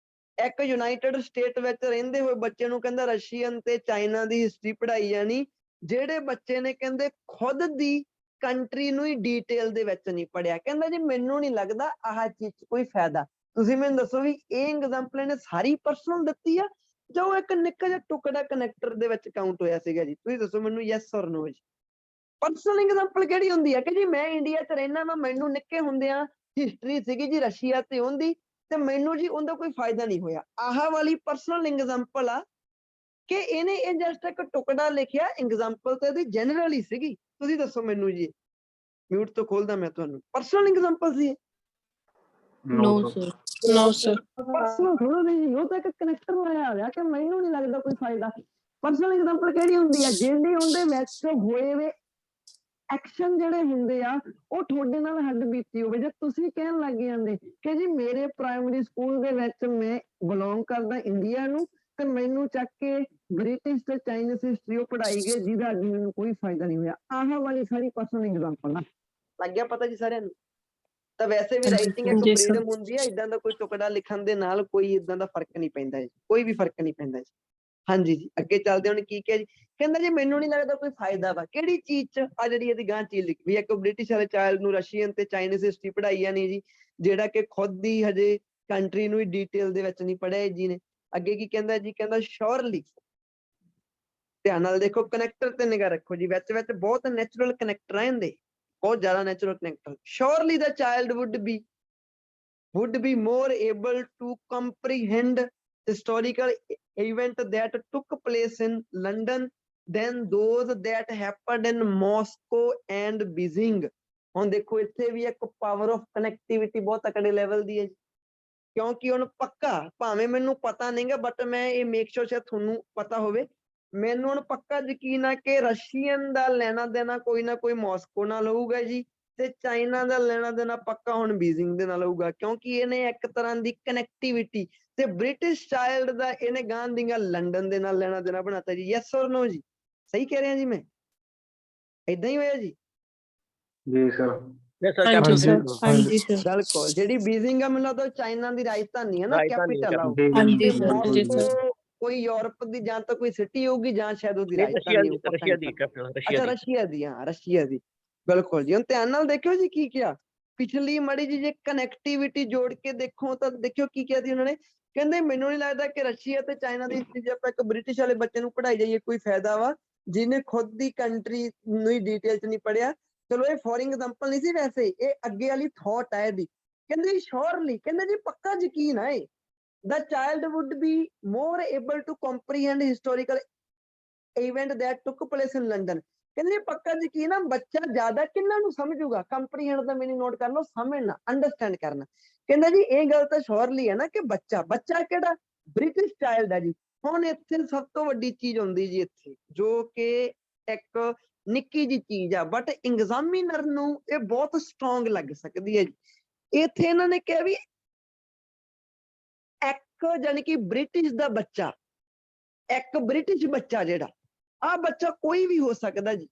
ਇੱਕ ਯੂਨਾਈਟਿਡ ਸਟੇਟ ਵਿੱਚ ਰਹਿੰਦੇ ਹੋਏ ਬੱਚੇ ਨੂੰ ਕਹਿੰਦਾ ਰਸ਼ੀਅਨ ਤੇ ਚਾਈਨਾ ਦੀ ਹਿਸਟਰੀ ਪੜ੍ਹਾਈ ਜਾਣੀ, ਜਿਹੜੇ ਬੱਚੇ ਨੇ ਕਹਿੰਦੇ ਖੁਦ ਦੀ ਕੰਟਰੀ ਨੂੰ ਹੀ ਡੀਟੇਲ ਦੇ ਵਿੱਚ ਨਹੀਂ ਪੜ੍ਹਿਆ। ਕਹਿੰਦਾ ਜੀ ਮੈਨੂੰ ਨਹੀਂ ਲੱਗਦਾ ਆਹ ਚੀਜ਼ 'ਚ ਕੋਈ ਫਾਇਦਾ। ਤੁਸੀਂ ਮੈਨੂੰ ਦੱਸੋ ਵੀ ਇਹ ਐਗਜ਼ਾਮਪਲ ਇਹਨੇ ਸਾਰੀ ਪਰਸਨਲ ਦਿੱਤੀ ਆ ਜਾਂ ਉਹ ਇੱਕ ਨਿੱਕਾ ਜਿਹਾ ਟੁਕੜਾ ਕਨੈਕਟਰ ਦੇ ਵਿੱਚ ਕਾਊਂਟ ਹੋਇਆ ਸੀਗਾ ਜੀ? ਤੁਸੀਂ ਦੱਸੋ ਮੈਨੂੰ ਯੈਸ ਔਰ ਨੋ ਜੀ। ਪਰਸਨਲ ਐਗਜ਼ਾਮਪਲ ਕਿਹੜੀ ਹੁੰਦੀ ਹੈ ਕਿ ਜੀ ਮੈਂ ਇੰਡੀਆ 'ਚ ਰਹਿਣਾ ਵਾ, ਮੈਨੂੰ ਨਿੱਕੇ ਹੁੰਦਿਆਂ ਹਿਸਟਰੀ ਸੀਗੀ ਜੀ ਰਸ਼ੀਆ ਤੇ ਉਹਦੀ, ਤੇ ਮੈਨੂੰ ਜੀ ਉਹਦਾ ਕੋਈ ਫਾਇਦਾ ਨਹੀਂ ਹੋਇਆ। ਆਹ ਵਾਲੀ ਪਰਸਨਲ ਐਗਜ਼ਾਮਪਲ ਆ ਕਿ ਇਹਨੇ ਇਹ ਜਸਟ ਇੱਕ ਟੁਕੜਾ ਲਿਖਿਆ, ਐਗਜ਼ਾਮਪਲ ਤੇ ਇਹਦੀ ਜਨਰਲ ਹੀ ਸੀਗੀ। ਤੁਸੀਂ ਦੱਸੋ ਮੈਨੂੰ ਜੀ, ਮਿਊਟ ਤੋਂ ਖੋਲਦਾ ਮੈਂ ਤੁਹਾਨੂੰ, ਪਰਸਨਲ ਐਗਜ਼ਾਮਪਲ ਸੀ? ਨੋ No, sir. ਪਰਸਨਲ ਥੋੜਾ ਨਹੀਂ, ਉਹ ਤਾਂ ਇੱਕ ਕਨੈਕਟਰ ਲਾਇਆ ਹੋਇਆ ਕਿ ਮੈਨੂੰ ਨਹੀਂ ਲੱਗਦਾ ਕੋਈ ਫਾਇਦਾ। ਪਰਸਨਲ ਐਗਜ਼ਾਮਪਲ ਕਿਹੜੀ ਹੁੰਦੀ ਆ? ਜਿਹੜੇ ਉਹਦੇ ਵਿੱਚ ਹੋਏ ਵੇ ਐਕਸ਼ਨ ਜਿਹੜੇ ਹੁੰਦੇ ਆ ਉਹ ਤੁਹਾਡੇ ਨਾਲ ਹੱਡ ਬੀਤੀ ਹੋਵੇ, ਜੇ ਤੁਸੀਂ ਕਹਿਣ ਲੱਗ ਜਾਂਦੇ ਕਿ ਜੀ ਮੇਰੇ ਪ੍ਰਾਇਮਰੀ ਸਕੂਲ ਦੇ ਵਿੱਚ ਮੈਂ ਬਿਲੋਂਗ ਕਰਦਾ ਇੰਡੀਆ ਨੂੰ, ਤੇ ਮੈਨੂੰ ਚੱਕ ਕੇ ਬ੍ਰਿਟਿਸ਼ ਤੇ ਚਾਈਨੀਜ਼ ਹਿਸਟਰੀ ਉਹ ਪੜ੍ਹਾਈ ਗਈ ਜਿਹਦਾ ਅੱਗੇ ਮੈਨੂੰ ਕੋਈ ਫਾਇਦਾ ਨਹੀਂ ਹੋਇਆ। ਆਹ ਵਾਲੀ ਸਾਰੀ ਪਰਸਨਲ ਐਗਜ਼ਾਮਪਲ ਆ, ਲੱਗ ਗਿਆ ਪਤਾ ਜੀ ਸਾਰਿਆਂ ਨੂੰ? ਤਾਂ ਵੈਸੇ ਵੀ ਰਾਈਟਿੰਗ ਇੱਕ ਹਾਂਜੀ sir. ਫਰੀडम ਹੁੰਦੀ ਹੈ, ਇਦਾਂ ਦਾ ਕੋਈ ਟੁਕੜਾ ਲਿਖਣ ਦੇ ਨਾਲ ਕੋਈ ਇਦਾਂ ਦਾ ਫਰਕ ਨਹੀਂ ਪੈਂਦਾ ਜੀ, ਕੋਈ ਵੀ ਫਰਕ ਨਹੀਂ ਪੈਂਦਾ ਜੀ। ਹਾਂਜੀ ਜੀ, ਅੱਗੇ ਚੱਲਦੇ ਹੁਣ ਕੀ ਕਿਹਾ ਜੀ, ਕਹਿੰਦਾ ਜੀ ਮੈਨੂੰ ਨਹੀਂ ਲੱਗਦਾ ਕੋਈ ਫਾਇਦਾ ਵਾ, ਕਿਹੜੀ ਚੀਜ਼ 'ਚ? ਆ ਜਿਹੜੀ ਇਹਦੀ ਗਾਂ ਚੀਜ਼ ਲਿਖੀ ਵੀ, ਇੱਕ ਬ੍ਰਿਟਿਸ਼ ਵਾਲੇ ਚਾਈਲਡ ਨੂੰ ਰਸ਼ੀਅਨ ਤੇ ਚਾਈਨੀਜ਼ ਹਿਸਟਰੀ ਪੜ੍ਹਾਈ ਆ ਨਹੀਂ ਜੀ, ਜਿਹੜਾ ਕਿ ਖੁਦ ਦੀ ਹਜੇ ਕੰਟਰੀ ਨੂੰ ਹੀ ਡੀਟੇਲ ਦੇ ਵਿੱਚ ਨਹੀਂ ਪੜ੍ਹਿਆ ਜੀ ਨੇ। ਅੱਗੇ ਕੀ ਕਹਿੰਦਾ ਜੀ, ਕਹਿੰਦਾ ਸ਼ੋਰਲੀ, ਧਿਆਨ ਨਾਲ ਦੇਖੋ ਕਨੈਕਟਰ ਤੇ ਨਿਗਾਹ ਰੱਖੋ ਜੀ, ਵਿੱਚ ਵਿੱਚ ਬਹੁਤ ਨੈਚੁਰਲ ਕਨੈਕਟਰ ਆ ਇਹਦੇ, ਬਹੁਤ ਜ਼ਿਆਦਾ natural connector. Surely the child would be more able to comprehend historical event that took place in London than those that happened in Moscow and Beijing। ਹੁਣ ਦੇਖੋ ਇੱਥੇ ਵੀ ਇੱਕ ਪਾਵਰ ਆਫ ਕਨੈਕਟੀਵਿਟੀ ਬਹੁਤ ਤਕੜੇ ਲੈਵਲ ਦੀ ਹੈ ਜੀ, ਕਿਉਂਕਿ ਹੁਣ ਪੱਕਾ ਭਾਵੇਂ ਮੈਨੂੰ ਪਤਾ ਨਹੀਂਗਾ, ਬਟ ਮੈਂ ਇਹ ਮੇਕ ਸ਼ੋਰ ਸ਼ਾਇਦ ਤੁਹਾਨੂੰ ਪਤਾ ਹੋਵੇ, ਮੈਨੂੰ ਹੁਣ ਪੱਕਾ ਯਕੀਨ ਆ ਕਿ ਰਸ਼ੀਅਨ ਦਾ ਲੈਣਾ ਦੇਣਾ ਕੋਈ ਨਾ ਕੋਈ ਮਾਸਕੋ ਨਾਲ ਹੋਊਗਾ ਜੀ, ਤੇ ਚਾਈਨਾ ਦਾ ਲੈਣਾ ਦੇਣਾ ਪੱਕਾ ਹੁਣ ਬੀਜ਼ਿੰਗ ਦੇ ਨਾਲ ਹੋਊਗਾ, ਕਿਉਂਕਿ ਇਹਨੇ ਇੱਕ ਤਰ੍ਹਾਂ ਦੀ ਕਨੈਕਟੀਵਿਟੀ, ਤੇ ਬ੍ਰਿਟਿਸ਼ ਚਾਈਲਡ ਦਾ ਇਹਨੇ ਗਾਂ ਦੀਆਂ ਲੰਡਨ ਦੇ ਨਾਲ ਲੈਣਾ ਦੇਣਾ ਬਣਾਤਾ ਜੀ। ਯੈਸ ਔਰ ਨੋ ਜੀ? ਸਹੀ ਕਹਿ ਰਿਹਾ ਜੀ ਮੈਂ? ਏਦਾਂ ਹੀ ਹੋਇਆ ਜੀ? ਜੀ ਸਰ। ਹਾਂਜੀ sir. ਹਾਂਜੀ sir. ਬਿਲਕੁਲ, ਜਿਹੜੀ ਬੀਜ਼ਿੰਗ ਆ ਮੈਨੂੰ ਲੱਗਦਾ ਚਾਈਨਾ ਦੀ ਰਾਜਧਾਨੀ ਹੈ ਨਾ, ਕੈਪੀਟਲ ਆ ਉਹ। ਹਾਂਜੀ ਤੇ sir. ਹਾਂਜੀ sir. ਮਾਸਕੋ ਕੋਈ ਯੂਰਪ ਦੀ ਜਾਂ ਤਾਂ ਕੋਈ ਸਿਟੀ ਹੋਊਗੀ ਜਾਂ ਸ਼ਾਇਦ ਉਹਦੀ ਰਾਜਧਾਨੀ ਹੋਊ, ਰਸ਼ੀਆ ਦੀ ਅੱਛਾ ਰਸ਼ੀਆ ਦੀ, ਹਾਂ ਰਸ਼ੀਆ ਦੀ, ਬਿਲਕੁਲ ਜੀ। ਹੁਣ ਧਿਆਨ ਨਾਲ ਦੇਖਿਓ ਜੀ ਕੀ ਕਿਹਾ, ਪਿਛਲੀ ਮਾੜੀ ਜੀ ਜੇ ਕਨੈਕਟੀਵਿਟੀ ਜੋੜ ਕੇ ਦੇਖੋ ਤਾਂ ਦੇਖਿਓ ਕੀ ਕਿਹਾ ਸੀ ਉਹਨਾਂ ਨੇ। ਕਹਿੰਦੇ ਮੈਨੂੰ ਨਹੀਂ ਲੱਗਦਾ ਕਿ ਰਸ਼ੀਆ ਤੇ ਚਾਈਨਾ ਦੀ ਹਿਸਟਰੀ ਜੇ ਆਪਾਂ ਇੱਕ ਬ੍ਰਿਟਿਸ਼ ਵਾਲੇ ਬੱਚੇ ਨੂੰ ਪੜ੍ਹਾਈ ਜਾਈਏ ਕੋਈ ਫਾਇਦਾ ਵਾ, ਜਿਹਨੇ ਖੁਦ ਦੀ ਕੰਟਰੀ ਨੂੰ ਹੀ ਡੀਟੇਲ 'ਚ ਨਹੀਂ ਪੜ੍ਹਿਆ, ਚਲੋ ਇਹ ਫੋਰ ਐਗਜ਼ਾਮਪਲ ਨਹੀਂ ਸੀ, ਵੈਸੇ ਇਹ ਅੱਗੇ ਵਾਲੀ ਥੋਟ ਹੈ ਇਹਦੀ। ਕਹਿੰਦੇ ਜੀ ਸ਼ੋਰਲੀ, ਕਹਿੰਦੇ ਜੀ ਪੱਕਾ ਯਕੀਨ ਹੈ the child would be more able to comprehend historical event that took place in London। ਕਹਿੰਦੇ ਜੀ ਪੱਕਾ ਯਕੀਨ ਆ ਬੱਚਾ ਜ਼ਿਆਦਾ ਕਿੰਨਾਂ ਨੂੰ ਸਮਝੂਗਾ। ਕੰਪਰੀਹੈਂਡ ਦਾ ਮੀਨਿੰਗ ਨੋਟ ਕਰ ਲਓ, ਸਮਝਣਾ, ਅੰਡਰਸਟੈਂਡ ਕਰਨਾ। ਕਹਿੰਦਾ ਜੀ ਇਹ ਗੱਲ ਤਾਂ ਸ਼ੋਰਲੀ ਹੈ ਨਾ ਕਿ ਬੱਚਾ ਕਿਹੜਾ ਬ੍ਰਿਟਿਸ਼ ਚਾਈਲਡ ਹੈ ਜੀ। ਹੁਣ ਇੱਥੇ ਸਭ ਤੋਂ ਵੱਡੀ ਚੀਜ਼ ਆਉਂਦੀ ਜੀ ਇੱਥੇ, ਜੋ ਕਿ ਇੱਕ ਨਿੱਕੀ ਜਿਹੀ ਚੀਜ਼ ਆ ਬਟ ਐਗਜ਼ਾਮੀਨਰ ਨੂੰ ਇਹ ਬਹੁਤ ਸਟਰੋਂਗ ਲੱਗ ਸਕਦੀ ਹੈ ਜੀ। ਇੱਥੇ ਇਹਨਾਂ ਨੇ ਕਿਹਾ ਵੀ ਇੱਕ ਜਾਨੀ ਕਿ ਬ੍ਰਿਟਿਸ਼ ਦਾ ਬੱਚਾ, ਇੱਕ ਬ੍ਰਿਟਿਸ਼ ਬੱਚਾ ਜਿਹੜਾ ਆ ਬੱਚਾ ਕੋਈ ਵੀ ਹੋ ਸਕਦਾ ਜੀ।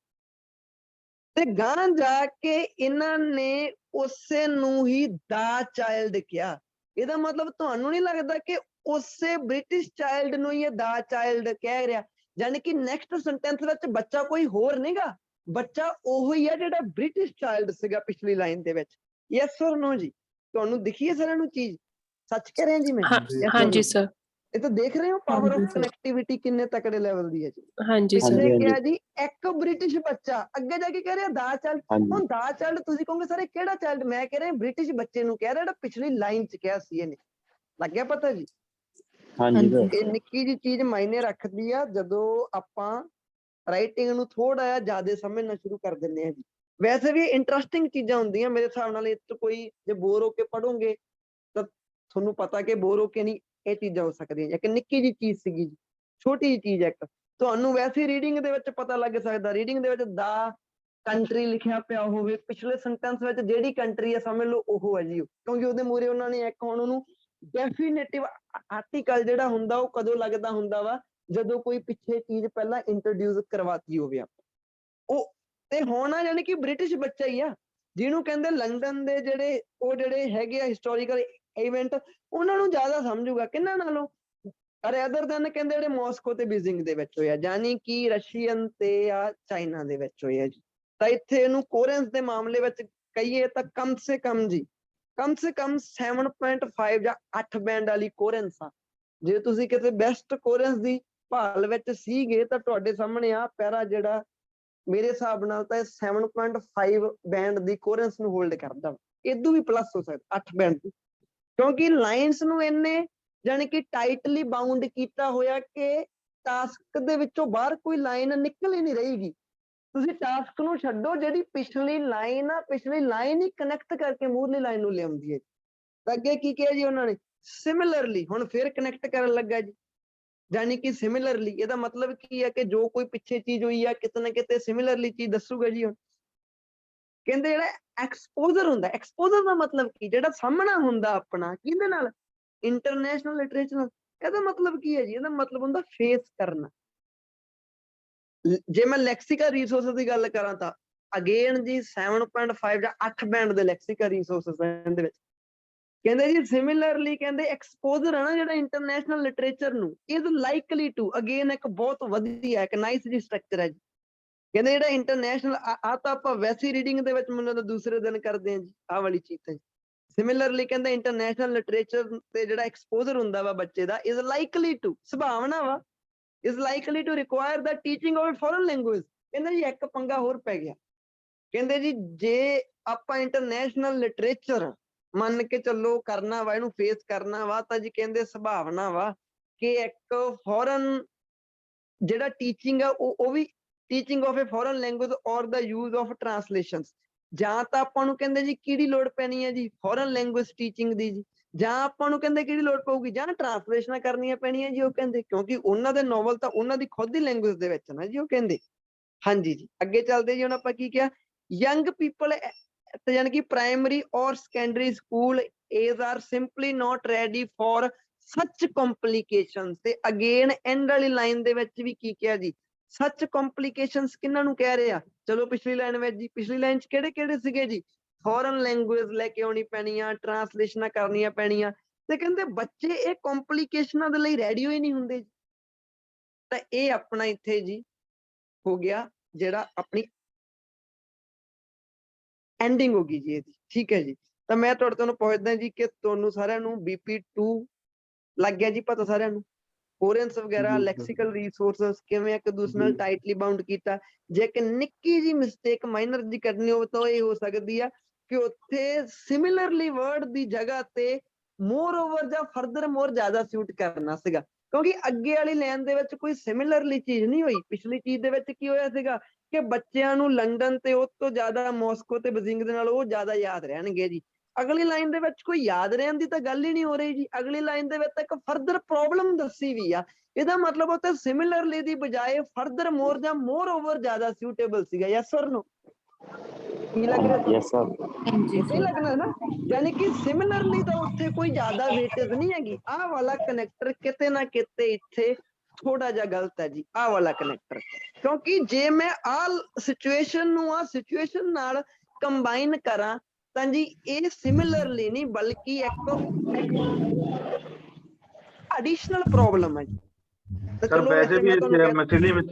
ਤੇ ਗਾਂ ਜਾ ਕੇ ਇਹਨਾਂ ਨੇ ਉਸੇ ਨੂੰ ਹੀ ਦਾ ਚਾਈਲਡ ਕਿਹਾ। ਇਹਦਾ ਮਤਲਬ ਤੁਹਾਨੂੰ ਨਹੀਂ ਲੱਗਦਾ ਕਿ ਉਸੇ ਬ੍ਰਿਟਿਸ਼ ਚਾਈਲਡ ਨੂੰ ਹੀ ਇਹ ਦਾ ਚਾਈਲਡ ਕਹਿ ਰਿਹਾ, ਜਾਨੀ ਕਿ ਨੈਕਸਟ ਸੈਂਟੈਂਸ ਵਿੱਚ ਬੱਚਾ ਕੋਈ ਹੋਰ ਨਹੀਂਗਾ, ਬੱਚਾ ਉਹੀ ਹੀ ਹੈ ਜਿਹੜਾ ਬ੍ਰਿਟਿਸ਼ ਚਾਈਲਡ ਸੀਗਾ ਪਿਛਲੀ ਲਾਈਨ ਦੇ ਵਿੱਚ। ਯੈਸ ਔਰ ਨੋ ਜੀ, ਤੁਹਾਨੂੰ ਦਿਖੀ ਹੈ ਸਾਰਿਆਂ ਨੂੰ ਚੀਜ਼? ਸੱਚ ਕਹਿ ਰਿਹਾ ਜੀ ਮੈਂ? Yes or ਹਾਂਜੀ no? ਸਰ, ਇਹ ਤਾਂ ਦੇਖ ਰਹੇ ਹੋ ਪਾਵਰ ਹਾਂਜੀ ਆਫ sir। ਕਨੈਕਟੀਵਿਟੀ ਕਿੰਨੇ ਤਕੜੇ ਲੈਵਲ ਦੀ ਹੈ ਜੀ। ਹਾਂਜੀ ਸਰ, ਪਿੱਛੇ ਹਾਂਜੀ, ਕਿਹਾ ਜੀ ਇੱਕ ਬ੍ਰਿਟਿਸ਼ ਬੱਚਾ, ਅੱਗੇ ਜਾ ਕੇ ਕਹਿ ਰਿਹਾ ਦਾ ਚਾਈਲਡ। ਹਾਂਜੀ ਹੁਣ ਦਾ ਚਾਈਲਡ ਤੁਸੀਂ ਕਹੋਗੇ ਸਰ ਇਹ ਕਿਹੜਾ ਚਾਈਲਡ? ਮੈਂ ਕਹਿ ਰਿਹਾ ਬ੍ਰਿਟਿਸ਼ ਬੱਚੇ ਨੂੰ ਕਹਿ ਰਿਹਾ ਜਿਹੜਾ ਪਿਛਲੀ ਲਾਈਨ 'ਚ ਕਿਹਾ ਸੀ ਇਹਨੇ। ਲੱਗਿਆ ਪਤਾ ਜੀ? ਹਾਂਜੀ ਸਰ। ਇਹ ਨਿੱਕੀ ਜਿਹੀ ਚੀਜ਼ ਮਾਇਨੇ ਰੱਖਦੀ ਆ ਜਦੋਂ ਆਪਾਂ ਰਾਈਟਿੰਗ ਨੂੰ ਥੋੜਾ ਜਿਹਾ ਜ਼ਿਆਦਾ ਸਮਝਣਾ ਸ਼ੁਰੂ ਕਰ ਦਿੰਦੇ ਆ ਜੀ। ਵੈਸੇ ਵੀ ਇੰਟਰਸਟਿੰਗ ਚੀਜ਼ਾਂ ਹੁੰਦੀਆਂ ਮੇਰੇ ਹਿਸਾਬ ਨਾਲ। ਇਹ 'ਚ ਕੋਈ ਜੇ ਬੋਰ ਹੋ ਕੇ ਪੜੋਗੇ ਤਾਂ ਤੁਹਾਨੂੰ ਪਤਾ ਕਿ ਬੋਰ ਹੋ ਕੇ ਨਹੀਂ ਇਹ ਚੀਜ਼ਾਂ ਹੋ ਸਕਦੀਆਂ। ਇੱਕ ਨਿੱਕੀ ਜਿਹੀ ਚੀਜ਼ ਸੀਗੀ ਜੀ, ਛੋਟੀ ਜਿਹੀ ਚੀਜ਼ ਇੱਕ ਤੁਹਾਨੂੰ ਵੈਸੇ ਰੀਡਿੰਗ ਦੇ ਵਿੱਚ ਪਤਾ ਲੱਗ ਸਕਦਾ। ਰੀਡਿੰਗ ਦੇ ਵਿੱਚ ਦਾ ਕੰਟਰੀ ਲਿਖਿਆ ਪਿਆ ਹੋਵੇ, ਪਿਛਲੇ ਸੈਂਟੈਂਸ ਵਿੱਚ ਜਿਹੜੀ ਕੰਟਰੀ ਹੈ ਸਮਝ ਲਓ ਉਹ ਹੈ ਜੀ, ਕਿਉਂਕਿ ਉਹਦੇ ਮੂਹਰੇ ਉਹਨਾਂ ਨੇ ਇੱਕ ਹੁਣ ਉਹਨੂੰ ਡੈਫੀਨੇਟਿਵ ਆਰਟੀਕਲ ਜਿਹੜਾ ਹੁੰਦਾ ਉਹ ਕਦੋਂ ਲੱਗਦਾ ਹੁੰਦਾ ਵਾ, ਜਦੋਂ ਕੋਈ ਪਿੱਛੇ ਚੀਜ਼ ਪਹਿਲਾਂ ਇੰਟਰੋਡਿਊਸ ਕਰਵਾਤੀ ਹੋਵੇ ਆਪਾਂ ਉਹ। ਤੇ ਹੋਣਾ ਯਾਨੀ ਕਿ ਬ੍ਰਿਟਿਸ਼ ਬੱਚਾ ਹੀ ਆ, ਜਿਹਨੂੰ ਕਹਿੰਦੇ ਲੰਡਨ ਦੇ ਜਿਹੜੇ ਹੈਗੇ ਆ ਹਿਸਟੋਰੀਕਲ ਇਵੈਂਟ, ਉਹਨਾਂ ਨੂੰ ਜ਼ਿਆਦਾ ਸਮਝੂਗਾ ਕਿਹਨਾਂ ਨਾਲੋਂ, ਰੈਦਰ ਦੈਨ ਕਹਿੰਦੇ ਜਿਹੜੇ ਮਾਸਕੋ ਤੇ ਬੀਜ਼ਿੰਗ ਦੇ ਵਿੱਚ ਹੋਏ ਆ, ਯਾਨੀ ਕਿ ਰਸ਼ੀਅਨ ਤੇ ਆ ਚਾਈਨਾ ਦੇ ਵਿੱਚ ਹੋਏ ਆ ਜੀ। ਤਾਂ ਇੱਥੇ ਇਹਨੂੰ ਕੋਰੈਂਸ ਦੇ ਮਾਮਲੇ ਵਿੱਚ ਕਹੀਏ ਤਾਂ ਕਮ ਸੇ ਕਮ 7.5 ਜਾਂ 8 ਬੈਂਡ ਵਾਲੀ ਕੋਰੈਂਸ ਆ। ਜੇ ਤੁਸੀਂ ਕਿਤੇ ਬੈਸਟ ਕੋਰੈਂਸ ਦੀ ਭਾਲ ਵਿੱਚ ਸੀਗੇ ਤਾਂ ਤੁਹਾਡੇ ਸਾਹਮਣੇ ਆ ਪੈਰਾ ਜਿਹੜਾ ਮੇਰੇ ਹਿਸਾਬ ਨਾਲ ਤਾਂ ਇਹ 7.5 ਬੈਂਡ ਦੀ ਕੋਰੈਂਸ ਨੂੰ ਹੋਲਡ ਕਰਦਾ। ਇਦੋਂ ਵੀ ਪਲੱਸ ਹੋ ਸਕਦਾ 8 ਬੈਂਡ ਦੀ, ਕਿਉਂਕਿ ਲਾਈਨਸ ਨੂੰ ਇੰਨੇ ਜਾਣੀ ਕਿ ਟਾਈਟਲੀ ਬਾਉਂਡ ਕੀਤਾ ਹੋਇਆ ਕਿ ਟਾਸਕ ਦੇ ਵਿੱਚੋਂ ਬਾਹਰ ਕੋਈ ਲਾਈਨ ਨਿਕਲ ਹੀ ਨਹੀਂ ਰਹੇਗੀ। ਤੁਸੀਂ ਟਾਸਕ ਨੂੰ ਛੱਡੋ, ਜਿਹੜੀ ਪਿਛਲੀ ਲਾਈਨ ਆ ਪਿਛਲੀ ਲਾਈਨ ਹੀ ਕਨੈਕਟ ਕਰਕੇ ਮੂਹਰਲੀ ਲਾਈਨ ਨੂੰ ਲਿਆਉਂਦੀ ਹੈ। ਤਾਂ ਅੱਗੇ ਕੀ ਕਿਹਾ ਜੀ ਉਹਨਾਂ ਨੇ? ਸਿਮਿਲਰਲੀ, ਹੁਣ ਫਿਰ ਕਨੈਕਟ ਕਰਨ ਲੱਗਾ ਜੀ, ਜਾਨੀ ਕਿ ਸਿਮਿਲਰਲੀ ਇਹਦਾ ਮਤਲਬ ਕੀ ਹੈ ਕਿ ਜੋ ਕੋਈ ਪਿੱਛੇ ਚੀਜ਼ ਹੋਈ ਆ ਕਿਤੇ ਨਾ ਕਿਤੇ ਸਿਮਿਲਰਲੀ ਚੀਜ਼ ਦੱਸੂਗਾ ਜੀ। ਹੁਣ ਕਹਿੰਦੇ ਜਿਹੜਾ ਐਕਸਪੋਜ਼ਰ ਹੁੰਦਾ, ਐਕਸਪੋਜ਼ਰ ਦਾ ਮਤਲਬ ਕੀ? ਜਿਹੜਾ ਸਾਹਮਣਾ ਹੁੰਦਾ ਆਪਣਾ ਕਿਹਦੇ ਨਾਲ? ਇੰਟਰਨੈਸ਼ਨਲ ਲਿਟਰੇਚਰ ਨਾਲ। ਇਹਦਾ ਮਤਲਬ ਕੀ ਹੈ ਜੀ? ਇਹਦਾ ਮਤਲਬ ਹੁੰਦਾ ਫੇਸ ਕਰਨਾ। ਜੇ ਮੈਂ ਲੈਕਸੀਕਲ ਰਿਸੋਰਸਿਸ ਦੀ ਗੱਲ ਕਰਾਂ ਤਾਂ ਅਗੇਨ ਜੀ 7.5 ਜਾਂ 8 ਬੈਂਡ ਦੇ ਲੈਕਸੀਕਲ ਰਿਸੋਰਸਿਸ ਦੇ ਵਿੱਚ ਕਹਿੰਦੇ ਜੀ ਸਿਮਿਲਰਲੀ ਕਹਿੰਦੇ ਐਕਸਪੋਜ਼ਰ ਹੈ ਨਾ ਜਿਹੜਾ ਇੰਟਰਨੈਸ਼ਨਲ ਲਿਟਰੇਚਰ ਨੂੰ, ਇਜ਼ ਲਾਈਕਲੀ ਟੂ, ਅਗੇਨ ਇੱਕ ਬਹੁਤ ਵਧੀਆ ਇੱਕ ਨਾਈਸ ਜੀ ਸਟਰਕਚਰ ਹੈ ਜੀ। ਕਹਿੰਦੇ ਜਿਹੜਾ ਇੰਟਰਨੈਸ਼ਨਲ ਆ ਤਾਂ ਆਪਾਂ ਵੈਸੀ ਰੀਡਿੰਗ ਦੇ ਵਿੱਚ ਮੈਨੂੰ ਤਾਂ ਦੂਸਰੇ ਦਿਨ ਕਰਦੇ ਹਾਂ ਜੀ ਆਹ ਵਾਲੀ ਚੀਜ਼ ਤਾਂ। ਸਿਮਿਲਰਲੀ ਕਹਿੰਦੇ ਇੰਟਰਨੈਸ਼ਨਲ ਲਿਟਰੇਚਰ ਤੇ ਜਿਹੜਾ ਐਕਸਪੋਜ਼ਰ ਹੁੰਦਾ ਵਾ ਬੱਚੇ ਦਾ, ਇਜ਼ ਲਾਈਕਲੀ ਟੂ, ਸੰਭਾਵਨਾ ਵਾ, is likely to require the teaching of a foreign language। ਕਹਿੰਦੇ ਜੀ ਇੱਕ ਪੰਗਾ ਹੋਰ ਪੈ ਗਿਆ। ਕਹਿੰਦੇ ਜੀ ਜੇ ਆਪਾਂ ਇੰਟਰਨੈਸ਼ਨਲ ਲਿਟਰੇਚਰ ਮੰਨ ਕੇ ਚੱਲੋ ਕਰਨਾ ਵਾ, ਇਹਨੂੰ ਫੇਸ ਕਰਨਾ ਵਾ, ਤਾਂ ਜੀ ਕਹਿੰਦੇ ਸੰਭਾਵਨਾ ਵਾ ਕਿ ਇੱਕ ਫੋਰਨ ਜਿਹੜਾ ਟੀਚਿੰਗ ਆ ਉਹ ਵੀ teaching of a foreign language or the use of ਟ੍ਰਾਂਸਲੇਸ਼ਨਸ, ਜਾਂ ਤਾਂ ਆਪਾਂ ਨੂੰ ਕਹਿੰਦੇ ਜੀ ਕਿਹੜੀ ਲੋੜ ਪੈਣੀ ਹੈ ਜੀ? ਫੋਰਨ ਲੈਂਗੁਏਜ ਟੀਚਿੰਗ ਦੀ ਜੀ। ਜਾਂ ਆਪਾਂ ਨੂੰ ਕਹਿੰਦੇ ਕਿਹੜੀ ਲੋੜ ਪਊਗੀ? ਜਾਂ ਟ੍ਰਾਂਸਲੇਸ਼ਨਾਂ ਕਰਨੀਆਂ ਪੈਣੀਆਂ ਜੀ ਉਹ ਕਹਿੰਦੇ, ਕਿਉਂਕਿ ਉਹਨਾਂ ਦੇ ਨੋਵਲ ਤਾਂ ਉਹਨਾਂ ਦੀ ਖੁਦ ਦੀ ਲੈਂਗੁਏਜ ਦੇ ਵਿੱਚ ਨਾ ਜੀ ਉਹ ਕਹਿੰਦੇ। ਹਾਂਜੀ ਜੀ ਅੱਗੇ ਚੱਲਦੇ ਜੀ। ਹੁਣ ਆਪਾਂ ਕੀ ਕਿਹਾ? ਯੰਗ ਪੀਪਲ ਯਾਨੀ ਕਿ ਪ੍ਰਾਇਮਰੀ ਔਰ secondary school age are simply not ready for such complications. ਤੇ ਅਗੇਨ ਐਂਡ ਵਾਲੀ ਲਾਈਨ ਦੇ ਵਿੱਚ ਵੀ ਕੀ ਕਿਹਾ ਜੀ? ਸੱਚ ਕੰਪਲਿਕੇਸ਼ਨਸ ਕਿਹਨਾਂ ਨੂੰ ਕਹਿ ਰਹੇ ਆ? ਚਲੋ ਪਿਛਲੀ ਲਾਈਨ ਵਿੱਚ ਜੀ, ਪਿਛਲੀ ਲਾਈਨ 'ਚ ਕਿਹੜੇ ਕਿਹੜੇ ਸੀਗੇ ਜੀ? ਫੋਰਨ ਲੈਂਗੁਏਜ ਲੈ ਕੇ ਆਉਣੀ ਪੈਣੀਆਂ, ਟ੍ਰਾਂਸਲੇਸ਼ਨਾਂ ਕਰਨੀਆਂ ਪੈਣੀਆਂ, ਤੇ ਕਹਿੰਦੇ ਬੱਚੇ ਇਹ ਕੰਪਲਿਕੇਸ਼ਨਾਂ ਦੇ ਲਈ ਰੈਡੀ ਹੋਈ ਨਹੀਂ ਹੁੰਦੇ। ਤਾਂ ਇਹ ਆਪਣਾ ਇੱਥੇ ਜੀ ਹੋ ਗਿਆ ਜਿਹੜਾ ਆਪਣੀ ਐਂਡਿੰਗ ਹੋ ਗਈ ਜੀ ਇਹਦੀ। ਠੀਕ ਹੈ ਜੀ। ਤਾਂ ਮੈਂ ਤੁਹਾਨੂੰ ਪੁੱਛਦਾ ਜੀ ਕਿ ਤੁਹਾਨੂੰ ਸਾਰਿਆਂ ਨੂੰ BP2 ਲੱਗ ਗਿਆ ਜੀ ਪਤਾ ਸਾਰਿਆਂ ਨੂੰ? ਕੋਰੈਂਸ ਵਗੈਰਾ ਜੀ, ਲੈਕਸੀਕਲ ਰਿਸੋਰਸਸ ਕਿਵੇਂ ਇੱਕ ਦੂਸਰੇ ਨਾਲ ਜੀ। ਟਾਈਟਲੀ ਬਾਉਂਡ ਕੀਤਾ। ਜੇ ਇੱਕ ਨਿੱਕੀ ਜੀ ਮਿਸਟੇਕ ਮਾਈਨਰ ਜੀ ਕਰਨੀ ਹੋਵੇ ਤਾਂ ਇਹ ਹੋ ਸਕਦੀ ਆ ਕਿ ਉੱਥੇ ਸਿਮਿਲਰਲੀ ਵਰਡ ਦੀ ਜਗ੍ਹਾ ਤੇ ਮੋਰ ਓਵਰ ਜਾਂ ਫਰਦਰ ਮੋਰ ਜ਼ਿਆਦਾ ਸੂਟ ਕਰਨਾ ਸੀਗਾ, ਕਿਉਂਕਿ ਅੱਗੇ ਵਾਲੀ ਲਾਈਨ ਦੇ ਵਿੱਚ ਕੋਈ ਸਿਮਿਲਰਲੀ ਚੀਜ਼ ਨਹੀਂ ਹੋਈ। ਪਿਛਲੀ ਚੀਜ਼ ਦੇ ਵਿੱਚ ਕੀ ਹੋਇਆ ਸੀਗਾ ਕਿ ਬੱਚਿਆਂ ਨੂੰ ਲੰਡਨ ਤੇ ਉਸ ਤੋਂ ਜ਼ਿਆਦਾ ਮਾਸਕੋ ਤੇ ਬੀਜਿੰਗ ਦੇ ਨਾਲ ਉਹ ਜ਼ਿਆਦਾ ਯਾਦ ਰਹਿਣਗੇ ਜੀ। ਅਗਲੀ ਲਾਈਨ ਦੇ ਵਿੱਚ ਕੋਈ ਯਾਦ ਰਹਿਣ ਦੀ ਤਾਂ ਗੱਲ ਹੀ ਨਹੀਂ ਹੋ ਰਹੀ ਜੀ। ਅਗਲੀ ਲਾਈਨ ਦੇ ਵਿੱਚ ਇੱਕ ਫਰਦਰ ਪ੍ਰੋਬਲਮ ਦੱਸੀ ਵੀ ਆ, ਇਹਦਾ ਮਤਲਬ ਉੱਥੇ ਸਿਮਿਲਰਲੀ ਦੀ ਬਜਾਏ ਫਰਦਰ ਮੋਰ ਜਾਂ ਮੋਰ ਓਵਰ ਜ਼ਿਆਦਾ ਸੁਟੇਬਲ ਸੀਗਾ। ਯੈਸ ਔਰ ਨੋ? ਕੀ ਲੱਗ ਰਿਹਾ ਤੁਹਾਨੂੰ? Yes sir. ਹਾਂਜੀ ਸਹੀ ਲੱਗਣਾ ਨਾ, ਯਾਨੀ ਕਿ ਸਿਮਿਲਰਲੀ ਤਾਂ ਉੱਥੇ ਕੋਈ ਜ਼ਿਆਦਾ ਵੇਟੇਜ ਨਹੀਂ ਹੈਗੀ। ਆਹ ਵਾਲਾ ਕਨੈਕਟਰ ਕਿਤੇ ਨਾ ਕਿਤੇ ਇੱਥੇ ਥੋੜਾ ਜਿਹਾ ਗਲਤ ਹੈ ਜੀ, ਆਹ ਵਾਲਾ ਕਨੈਕਟਰ। ਕਿਉਂਕਿ ਜੇ ਮੈਂ ਆਹ ਸਿਚੁਏਸ਼ਨ ਨੂੰ ਆਹ ਸਿਚੁਏਸ਼ਨ ਨਾਲ ਕੰਬਾਈਨ ਕਰਾਂ ਤਾਂ ਜੀ ਇਹ ਸਿਮਿਲਰਲੀ ਨਹੀਂ ਬਲਕਿ ਇੱਕ ਐਡੀਸ਼ਨਲ ਪ੍ਰੋਬਲਮ ਹੈ ਜੀ। ਤਾਂ ਸਰ ਚਲੋ ਵੈਸੇ ਇੱਥੇ ਵੀ ਮੈਂ ਤੁਹਾਨੂੰ ਕਹਿ ਮਛਲੀ ਵਿੱਚ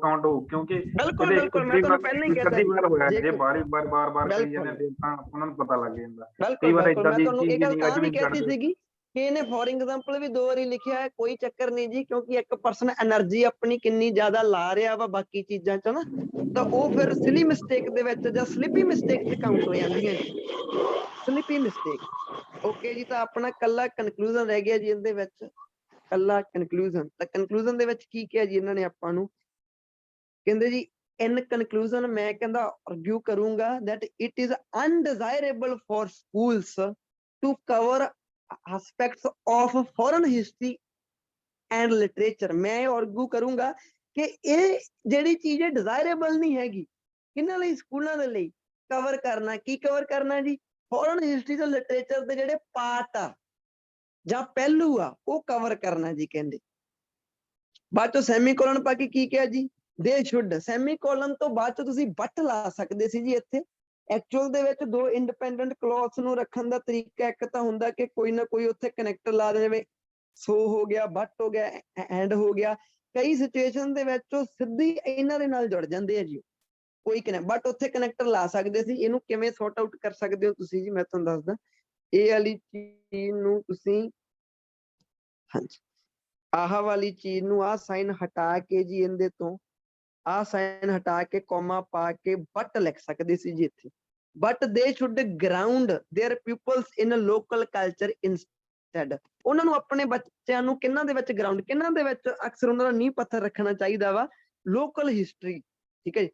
ਕਾਊਂਟ ਹੋਊ, ਕਿਉਂਕਿ ਬਿਲਕੁਲ ਬਿਲਕੁਲ ਮੈਂ ਤੁਹਾਨੂੰ ਪਹਿਲਾਂ ਹੀ ਇੱਕ ਅੱਧੀ ਵਾਰ ਹੋਇਆ, ਜੇ ਬਿਲਕੁਲ ਬਾਰ ਕਰੀ ਜਾਂਦੇ ਬਿਲਕੁਲ ਫਿਰ ਤਾਂ ਉਹਨਾਂ ਨੂੰ ਪਤਾ ਲੱਗ ਜਾਂਦਾ। ਕਈ ਬਿਲਕੁਲ ਵਾਰ ਬਿਲਕੁਲ ਏਦਾਂ ਮੈਂ ਦੀ ਤੁਹਾਨੂੰ ਇਹ ਚੀਜ਼ ਗੱਲ ਨਹੀਂ ਤਾਂ ਵੀ ਨਹੀਂ ਕਹਿਤੀ ਕੱਢਦੇ। ਸੀਗੀ ਕਿ ਇਹਨੇ ਫੋਰ ਐਗਜ਼ਾਮਪਲ ਵੀ 2 ਵਾਰੀ ਲਿਖਿਆ ਹੈ, ਕੋਈ ਚੱਕਰ ਨਹੀਂ ਜੀ, ਕਿਉਂਕਿ ਇੱਕ ਪਰਸਨ એનર્ਜੀ ਆਪਣੀ ਕਿੰਨੀ ਜ਼ਿਆਦਾ ਲਾ ਰਿਹਾ ਵਾ ਬਾਕੀ ਚੀਜ਼ਾਂ ਚ ਨਾ, ਤਾਂ ਉਹ ਫਿਰ ਸਿਲੀ ਮਿਸਟੇਕ ਦੇ ਵਿੱਚ ਜਾਂ ਸਲਿਪੀ ਮਿਸਟੇਕ ਚ ਕਾਊਂਟ ਹੋ ਜਾਂਦੀਆਂ ਜੀ, ਸਲਿਪੀ ਮਿਸਟੇਕ। ਓਕੇ ਜੀ, ਤਾਂ ਆਪਣਾ ਕੱਲਾ ਕਨਕਲੂਜਨ ਰਹਿ ਗਿਆ ਜੀ ਇਹਦੇ ਵਿੱਚ, ਕੱਲਾ ਕਨਕਲੂਜਨ। ਤਾਂ ਕਨਕਲੂਜਨ ਦੇ ਵਿੱਚ ਕੀ ਕਿਹਾ ਜੀ ਇਹਨਾਂ ਨੇ ਆਪਾਂ ਨੂੰ? ਕਹਿੰਦੇ ਜੀ in conclusion ਮੈਂ ਕਹਿੰਦਾ argue ਕਰੂੰਗਾ that it is undesirable for schools to cover aspects of foreign history and literature। ਮੈਂ argue ਕਰੂੰਗਾ ਕਿ ਇਹ ਜਿਹੜੀ ਚੀਜ਼ ਹੈ ਡਿਜ਼ਾਇਰੇਬਲ ਨਹੀਂ ਹੈਗੀ। ਕਿਹਨਾਂ ਲਈ? ਸਕੂਲਾਂ ਦੇ ਲਈ। ਕਵਰ ਕਰਨਾ ਕੀ ਕਵਰ ਕਰਨਾ ਜੀ? ਫੋਰਨ ਹਿਸਟਰੀ ਤੇ ਲਿਟਰੇਚਰ ਦੇ ਜਿਹੜੇ ਪਾਰਟ ਆ ਜਾਂ ਪਹਿਲੂ ਆ ਉਹ ਕਵਰ ਕਰਨਾ ਜੀ। ਕਹਿੰਦੇ ਬਾਅਦ ਚੋਂ ਸੈਮੀਕੋਲਨ ਪਾ ਕੇ ਕੀ ਕਿਹਾ ਜੀ? ਦੇ ਸ਼ੁੱਡ। ਸੈਮੀਕੋਲਨ ਤੋਂ ਬਾਅਦ ਚ ਤੁਸੀਂ ਬੱਟ ਲਾ ਸਕਦੇ ਸੀ ਜੀ ਇੱਥੇ। ਐਕਚੁਅਲ ਦੇ ਵਿੱਚ 2 ਇੰਡੀਪੈਂਡੈਂਟ ਕਲੌਜ਼ ਨੂੰ ਰੱਖਣ ਦਾ ਤਰੀਕਾ ਇੱਕ ਤਾਂ ਹੁੰਦਾ ਕਿ ਕੋਈ ਨਾ ਕੋਈ ਉੱਥੇ ਕਨੈਕਟਰ ਲਾ ਦੇਵੇ, ਸੋ ਹੋ ਗਿਆ, ਬੱਟ ਹੋ ਗਿਆ, ਐਂਡ ਹੋ ਗਿਆ। ਕਈ ਸਿਚੁਏਸ਼ਨ ਦੇ ਵਿੱਚ ਉਹ ਸਿੱਧੀ ਇਹਨਾਂ ਦੇ ਨਾਲ ਜੁੜ ਜਾਂਦੇ ਆ ਜੀ, ਕੋਈ ਬਟ ਉੱਥੇ ਕਨੈਕਟਰ ਲਾ ਸਕਦੇ ਸੀ। ਇਹਨੂੰ ਕਿਵੇਂ ਸੌਟ ਆਊਟ ਕਰ ਸਕਦੇ ਹੋ ਤੁਸੀਂ ਜੀ? ਮੈਂ ਤੁਹਾਨੂੰ ਦੱਸਦਾ। ਇਹ ਵਾਲੀ ਚੀਜ਼ ਨੂੰ ਤੁਸੀਂ, ਹਾਂਜੀ, ਆਹ ਵਾਲੀ ਚੀਜ਼ ਨੂੰ ਆਹ ਸਾਈਨ ਹਟਾ ਕੇ ਜੀ, ਇਹਦੇ ਤੋਂ ਆਹ ਸਾਈਨ ਹਟਾ ਕੇ ਕੋਮਾ ਪਾ ਕੇ ਬੱਟ ਲਿਖ ਸਕਦੇ ਸੀ ਜੀ ਇੱਥੇ। But they should ground their peoples in local culture instead. ਉਹਨਾਂ ਨੂੰ ਆਪਣੇ ਬੱਚਿਆਂ ਨੂੰ ਕਿਹਨਾਂ ਦੇ ਵਿੱਚ ਗਰਾਊਂਡ, ਕਿਹਨਾਂ ਦੇ ਵਿੱਚ ਅਕਸਰ ਉਹਨਾਂ ਦਾ ਨੀਂਹ ਪੱਥਰ ਰੱਖਣਾ ਚਾਹੀਦਾ ਵਾ? Local history. ਠੀਕ ਹੈ ਜੀ।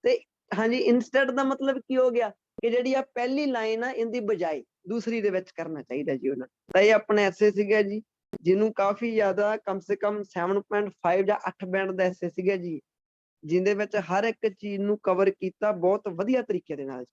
ਤੇ ਹਾਂਜੀ, ਇੰਸਟੈਡ ਦਾ ਮਤਲਬ ਕੀ ਹੋ ਗਿਆ ਕਿ ਜਿਹੜੀ ਆ ਪਹਿਲੀ ਲਾਈਨ ਆ ਇਹਦੀ ਬਜਾਏ ਦੂਸਰੀ ਦੇ ਵਿੱਚ ਕਰਨਾ ਚਾਹੀਦਾ ਜੀ ਉਹਨਾਂ। ਤਾਂ ਇਹ ਆਪਣਾ ਐਸੇ ਸੀਗਾ ਜੀ, ਜਿਹਨੂੰ ਕਾਫੀ ਜ਼ਿਆਦਾ ਕਮ ਸੇ ਕਮ 7.5 ਜਾਂ 8 ਬੈਂਡ ਦਾ ਐਸੇ ਸੀਗਾ ਜੀ, ਜਿਹਦੇ ਵਿੱਚ ਹਰ ਇੱਕ ਚੀਜ਼ ਨੂੰ ਕਵਰ ਕੀਤਾ ਬਹੁਤ ਵਧੀਆ ਤਰੀਕੇ ਦੇ ਨਾਲ।